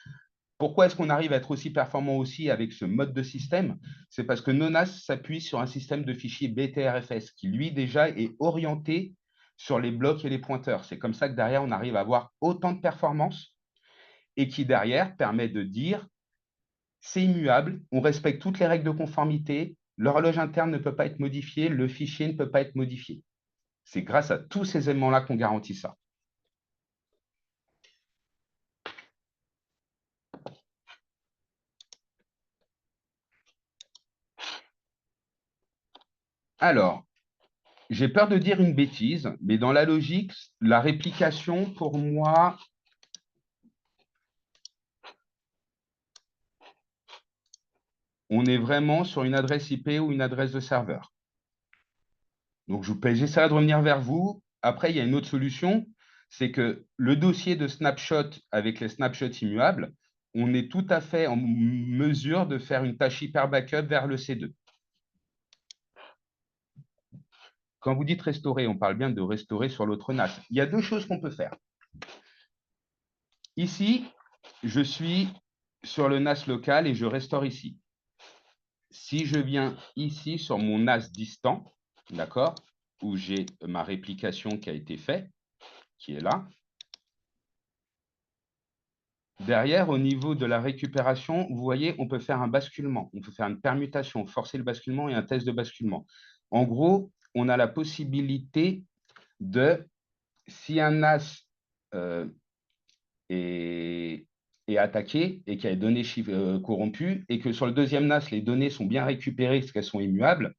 Pourquoi est-ce qu'on arrive à être aussi performant aussi avec ce mode de système? C'est parce que Nonas s'appuie sur un système de fichiers BTRFS qui, lui, déjà est orienté sur les blocs et les pointeurs. C'est comme ça que derrière, on arrive à avoir autant de performance et qui, derrière, permet de dire c'est immuable, on respecte toutes les règles de conformité, l'horloge interne ne peut pas être modifiée, le fichier ne peut pas être modifié. C'est grâce à tous ces éléments-là qu'on garantit ça. Alors, j'ai peur de dire une bêtise, mais dans la logique, la réplication, pour moi, on est vraiment sur une adresse IP ou une adresse de serveur. Donc, j'essaierai de revenir vers vous. Après, il y a une autre solution, c'est que le dossier de snapshot avec les snapshots immuables, on est tout à fait en mesure de faire une tâche hyper backup vers le C2. Quand vous dites restaurer, on parle bien de restaurer sur l'autre NAS. Il y a deux choses qu'on peut faire. Ici, je suis sur le NAS local et je restaure ici. Si je viens ici sur mon NAS distant, d'accord, où j'ai ma réplication qui a été faite, qui est là, derrière, au niveau de la récupération, vous voyez, on peut faire un basculement, on peut faire une permutation, forcer le basculement et un test de basculement. En gros, on a la possibilité de, si un NAS est attaqué et qui a des données corrompues, et que sur le deuxième NAS, les données sont bien récupérées parce qu'elles sont immuables,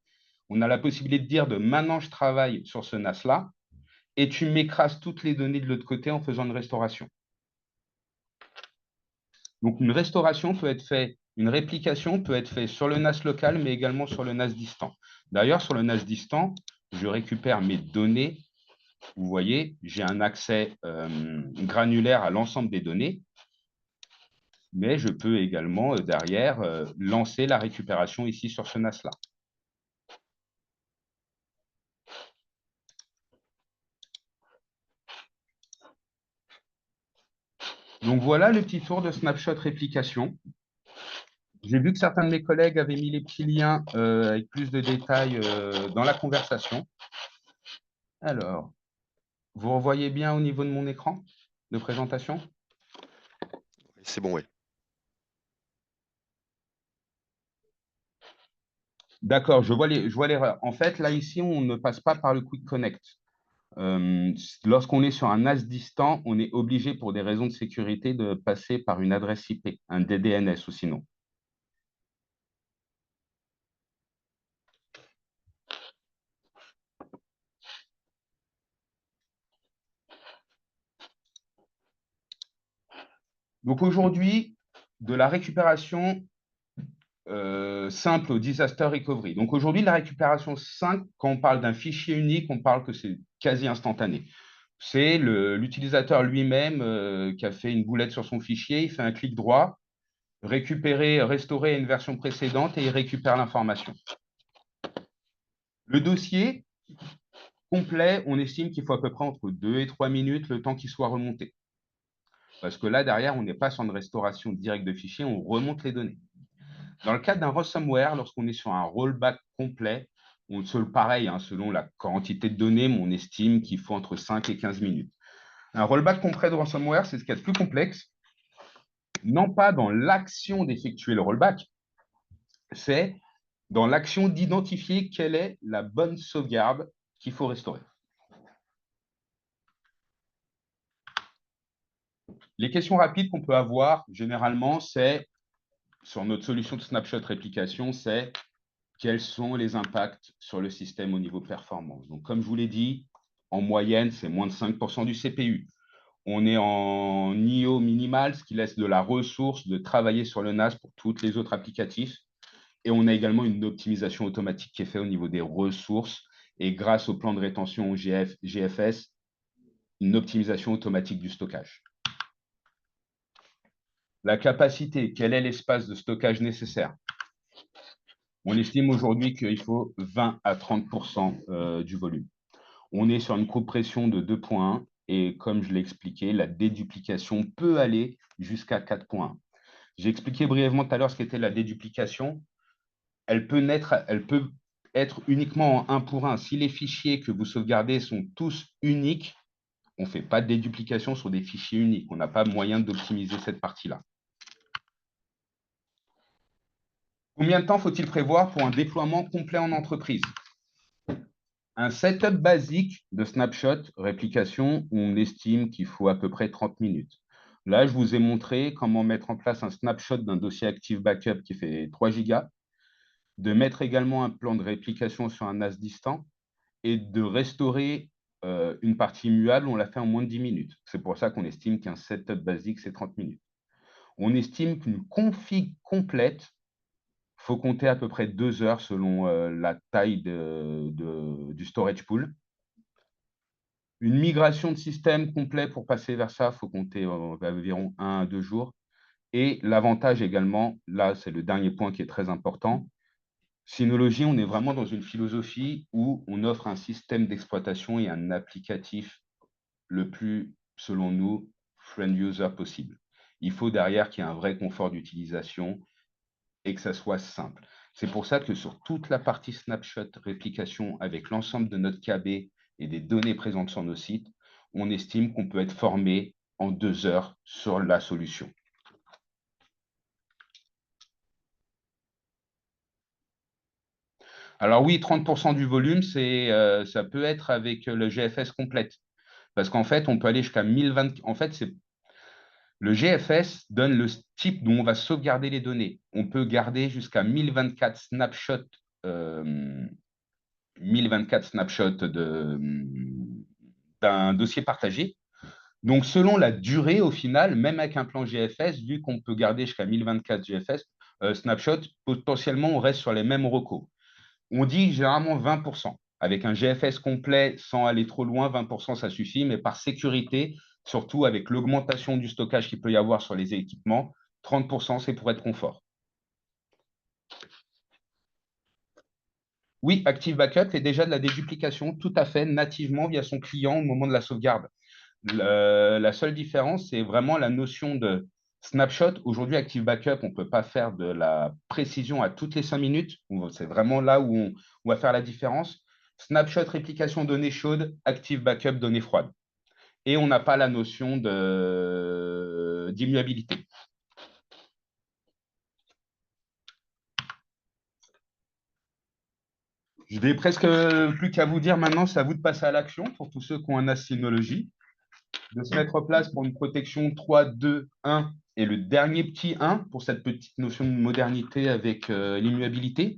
on a la possibilité de dire de maintenant je travaille sur ce NAS-là et tu m'écrases toutes les données de l'autre côté en faisant une restauration. Donc une restauration peut être faite, une réplication peut être faite sur le NAS local, mais également sur le NAS distant. D'ailleurs, sur le NAS distant, je récupère mes données. Vous voyez, j'ai un accès granulaire à l'ensemble des données, mais je peux également, derrière, lancer la récupération ici sur ce NAS-là. Donc voilà le petit tour de snapshot réplication. J'ai vu que certains de mes collègues avaient mis les petits liens avec plus de détails dans la conversation. Alors, vous revoyez bien au niveau de mon écran de présentation? C'est bon, oui. D'accord, je vois l'erreur. En fait, là, ici, on ne passe pas par le Quick Connect. Lorsqu'on est sur un NAS distant, on est obligé, pour des raisons de sécurité, de passer par une adresse IP, un DDNS ou sinon. Donc aujourd'hui, de la récupération simple au disaster recovery. Donc aujourd'hui, la récupération simple, quand on parle d'un fichier unique, on parle que c'est quasi instantané. C'est l'utilisateur lui-même qui a fait une boulette sur son fichier, il fait un clic droit, récupérer, restaurer une version précédente et il récupère l'information. Le dossier complet, on estime qu'il faut à peu près entre 2 et 3 minutes le temps qu'il soit remonté. Parce que là, derrière, on n'est pas sur une restauration directe de fichiers, on remonte les données. Dans le cadre d'un ransomware, lorsqu'on est sur un rollback complet, Pareil, hein, selon la quantité de données, mais on estime qu'il faut entre 5 et 15 minutes. Un rollback complet de ransomware, c'est ce qu'il y a de plus complexe, non pas dans l'action d'effectuer le rollback, c'est dans l'action d'identifier quelle est la bonne sauvegarde qu'il faut restaurer. Les questions rapides qu'on peut avoir, généralement, c'est, sur notre solution de snapshot réplication, c'est quels sont les impacts sur le système au niveau performance. Donc, comme je vous l'ai dit, en moyenne, c'est moins de 5% du CPU. On est en IO minimal, ce qui laisse de la ressource de travailler sur le NAS pour tous les autres applicatifs. Et on a également une optimisation automatique qui est faite au niveau des ressources. Et grâce au plan de rétention GFS, une optimisation automatique du stockage. La capacité, quel est l'espace de stockage nécessaire? On estime aujourd'hui qu'il faut 20 à 30% du volume. On est sur une compression de 2.1 et comme je l'ai expliqué, la déduplication peut aller jusqu'à 4.1. J'ai expliqué brièvement tout à l'heure ce qu'était la déduplication. Elle peut être uniquement en 1 pour 1. Si les fichiers que vous sauvegardez sont tous uniques, on ne fait pas de déduplication sur des fichiers uniques. On n'a pas moyen d'optimiser cette partie-là. Combien de temps faut-il prévoir pour un déploiement complet en entreprise? Un setup basique de snapshot réplication, on estime qu'il faut à peu près 30 minutes. Là, je vous ai montré comment mettre en place un snapshot d'un dossier Active Backup qui fait 3 gigas, de mettre également un plan de réplication sur un NAS distant et de restaurer une partie immuable, on l'a fait en moins de 10 minutes. C'est pour ça qu'on estime qu'un setup basique, c'est 30 minutes. On estime qu'une config complète, il faut compter à peu près 2 heures selon la taille du storage pool. Une migration de système complet pour passer vers ça, il faut compter environ 1 à 2 jours. Et l'avantage également, là, c'est le dernier point qui est très important. Synology, on est vraiment dans une philosophie où on offre un système d'exploitation et un applicatif le plus, selon nous, friend user possible. Il faut derrière qu'il y ait un vrai confort d'utilisation et que ça soit simple. C'est pour ça que sur toute la partie snapshot réplication avec l'ensemble de notre KB et des données présentes sur nos sites, on estime qu'on peut être formé en 2 heures sur la solution. Alors oui, 30% du volume, ça peut être avec le GFS complète. Parce qu'en fait, on peut aller jusqu'à 1020. En fait, le GFS donne le type dont on va sauvegarder les données. On peut garder jusqu'à 1024 snapshots, 1024 snapshots d'un dossier partagé. Donc, selon la durée, au final, même avec un plan GFS, vu qu'on peut garder jusqu'à 1024 GFS, snapshot, potentiellement, on reste sur les mêmes recos. On dit généralement 20%. Avec un GFS complet, sans aller trop loin, 20%, ça suffit. Mais par sécurité, surtout avec l'augmentation du stockage qu'il peut y avoir sur les équipements, 30%, c'est pour être confort. Oui, Active Backup est déjà de la déduplication tout à fait nativement via son client au moment de la sauvegarde. La seule différence, c'est vraiment la notion de snapshot. Aujourd'hui, Active Backup, on ne peut pas faire de la précision à toutes les 5 minutes. C'est vraiment là où on va faire la différence. Snapshot, réplication données chaudes, Active Backup, données froides. Et on n'a pas la notion d'immuabilité. Je n'ai presque plus qu'à vous dire maintenant, c'est à vous de passer à l'action pour tous ceux qui ont un NAS Synology, de se mettre en place pour une protection 3, 2, 1 et le dernier petit 1 pour cette petite notion de modernité avec l'immuabilité.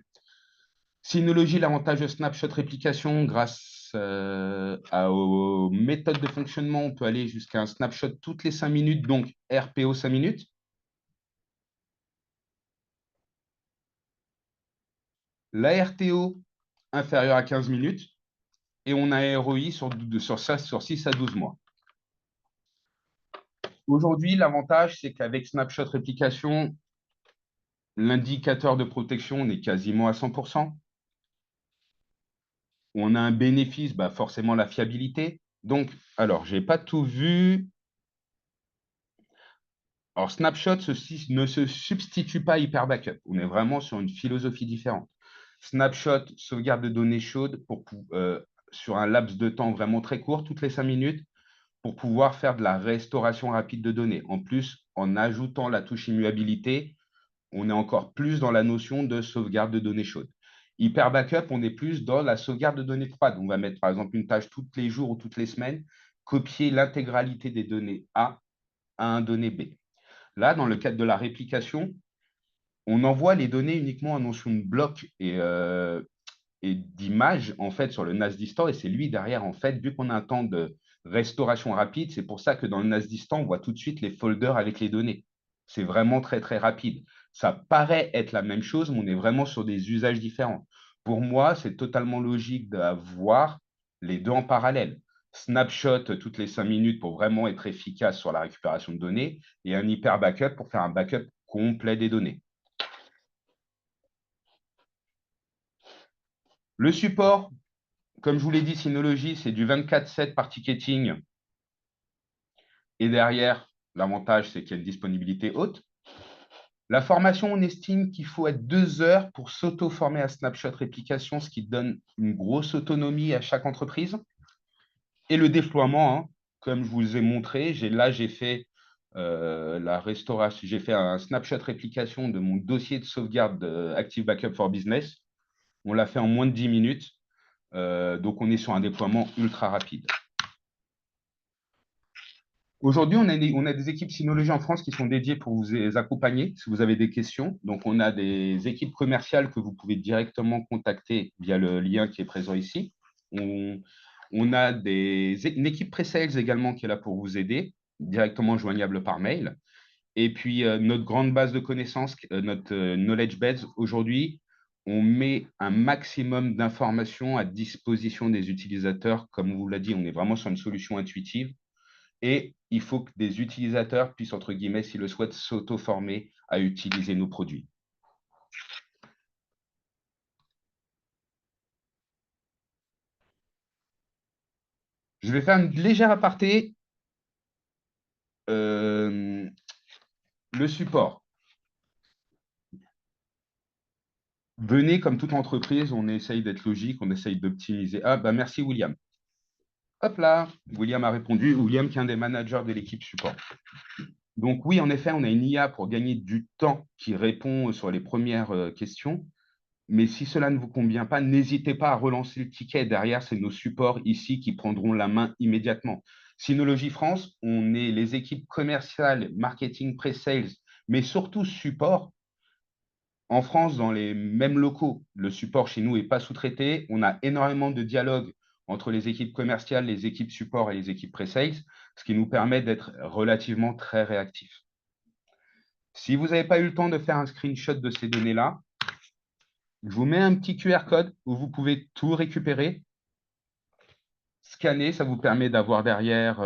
Synology, l'avantage de snapshot réplication, grâce aux méthodes de fonctionnement, on peut aller jusqu'à un snapshot toutes les 5 minutes, donc RPO 5 minutes. La RTO inférieure à 15 minutes et on a un ROI sur 6 à 12 mois. Aujourd'hui, l'avantage, c'est qu'avec snapshot réplication, l'indicateur de protection, on est quasiment à 100%. On a un bénéfice, forcément la fiabilité. Donc, alors, je n'ai pas tout vu. Alors, Snapshot ne se substitue pas à Hyper Backup. On est vraiment sur une philosophie différente. Snapshot, sauvegarde de données chaudes sur un laps de temps vraiment très court, toutes les 5 minutes, pour pouvoir faire de la restauration rapide de données. En plus, en ajoutant la touche immuabilité, on est encore plus dans la notion de sauvegarde de données chaudes. Hyper Backup, on est plus dans la sauvegarde de données froides. On va mettre par exemple une tâche tous les jours ou toutes les semaines, copier l'intégralité des données A à un donné B. Là, dans le cadre de la réplication, on envoie les données uniquement en notion de bloc et d'image en fait sur le NAS distant, et c'est lui derrière en fait, vu qu'on a un temps de restauration rapide, c'est pour ça que dans le NAS distant, on voit tout de suite les folders avec les données. C'est vraiment très très rapide. Ça paraît être la même chose, mais on est vraiment sur des usages différents. Pour moi, c'est totalement logique d'avoir les deux en parallèle. Snapshot toutes les 5 minutes pour vraiment être efficace sur la récupération de données et un hyper backup pour faire un backup complet des données. Le support, comme je vous l'ai dit, Synology, c'est du 24/7 par ticketing. Et derrière, l'avantage, c'est qu'il y a une disponibilité haute. La formation, on estime qu'il faut être 2 heures pour s'auto-former à Snapshot Réplication, ce qui donne une grosse autonomie à chaque entreprise. Et le déploiement, hein, comme je vous ai montré, j'ai fait la restauration, j'ai fait un Snapshot Réplication de mon dossier de sauvegarde Active Backup for Business. On l'a fait en moins de 10 minutes. Donc, on est sur un déploiement ultra rapide. Aujourd'hui, on a des équipes Synology en France qui sont dédiées pour vous accompagner si vous avez des questions. Donc, on a des équipes commerciales que vous pouvez directement contacter via le lien qui est présent ici. On a une équipe pré-sales également qui est là pour vous aider, directement joignable par mail. Et puis, notre grande base de connaissances, notre knowledge base, aujourd'hui, on met un maximum d'informations à disposition des utilisateurs. Comme on vous l'a dit, on est vraiment sur une solution intuitive. Et il faut que des utilisateurs puissent, entre guillemets, s'ils le souhaitent, s'auto-former à utiliser nos produits. Je vais faire une légère aparté. Le support. Venez, comme toute entreprise, on essaye d'être logique, on essaye d'optimiser. Ah, bah merci William. Hop là, William a répondu. William qui est un des managers de l'équipe support. Donc oui, en effet, on a une IA pour gagner du temps qui répond sur les premières questions. Mais si cela ne vous convient pas, n'hésitez pas à relancer le ticket. Derrière, c'est nos supports ici qui prendront la main immédiatement. Synology France, on est les équipes commerciales, marketing, pre-sales, mais surtout support. En France, dans les mêmes locaux, le support chez nous n'est pas sous-traité. On a énormément de dialogue entre les équipes commerciales, les équipes support et les équipes pre-sales, ce qui nous permet d'être relativement très réactifs. Si vous n'avez pas eu le temps de faire un screenshot de ces données-là, je vous mets un petit QR code où vous pouvez tout récupérer. Scanner, ça vous permet d'avoir derrière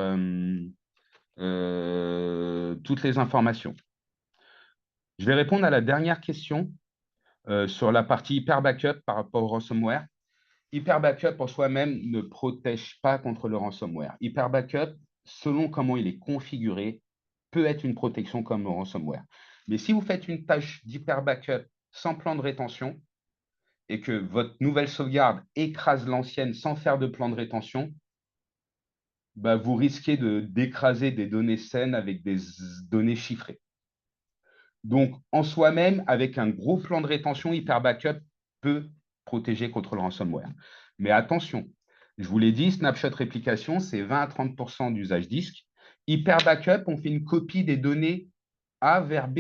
toutes les informations. Je vais répondre à la dernière question sur la partie Hyper Backup par rapport au ransomware. Hyper Backup en soi-même ne protège pas contre le ransomware. Hyper Backup, selon comment il est configuré, peut être une protection comme le ransomware. Mais si vous faites une tâche d'Hyper Backup sans plan de rétention et que votre nouvelle sauvegarde écrase l'ancienne sans faire de plan de rétention, bah, vous risquez d'écraser des données saines avec des données chiffrées. Donc, en soi-même, avec un gros plan de rétention, Hyper Backup peut protéger contre le ransomware. Mais attention, je vous l'ai dit, Snapshot Réplication, c'est 20 à 30% d'usage disque. Hyper Backup, on fait une copie des données A vers B.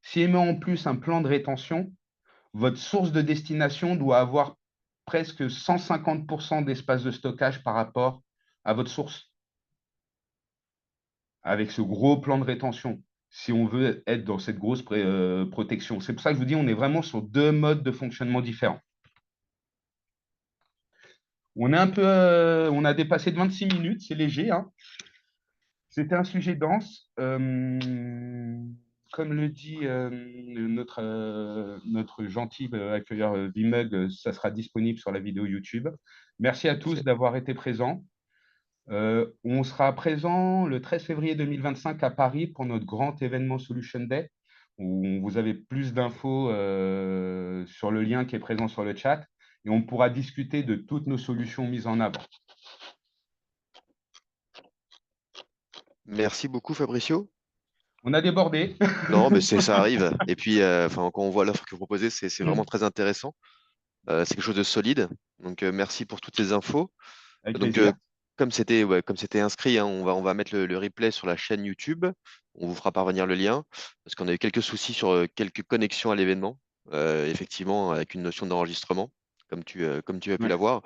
Si on met en plus un plan de rétention, votre source de destination doit avoir presque 150% d'espace de stockage par rapport à votre source. Avec ce gros plan de rétention, si on veut être dans cette grosse protection. C'est pour ça que je vous dis, on est vraiment sur deux modes de fonctionnement différents. On a dépassé de 26 minutes, c'est léger, hein. C'était un sujet dense. Comme le dit notre gentil accueilleur Vimug, ça sera disponible sur la vidéo YouTube. Merci à tous d'avoir été présents. On sera présent le 13 février 2025 à Paris pour notre grand événement Solution Day. où vous avez plus d'infos sur le lien qui est présent sur le chat et on pourra discuter de toutes nos solutions mises en avant. Merci beaucoup, Fabricio. On a débordé. Non, mais ça arrive. Et puis, enfin, quand on voit l'offre que vous proposez, c'est vraiment très intéressant. C'est quelque chose de solide. Donc, merci pour toutes ces infos. Avec Donc, plaisir. comme c'était inscrit, hein, on va mettre le replay sur la chaîne YouTube. On vous fera parvenir le lien parce qu'on a eu quelques soucis sur quelques connexions à l'événement. Effectivement, avec une notion d'enregistrement, comme tu as pu Ouais. l'avoir.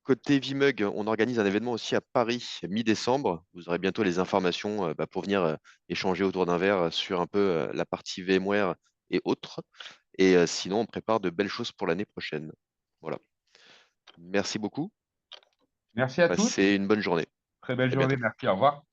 Côté VMUG, on organise un événement aussi à Paris, mi-décembre. Vous aurez bientôt les informations pour venir échanger autour d'un verre sur un peu la partie VMware et autres. Et sinon, on prépare de belles choses pour l'année prochaine. Voilà. Merci beaucoup. Merci à tous. Passez une bonne journée. Très belle À journée. bientôt. Merci. Au revoir.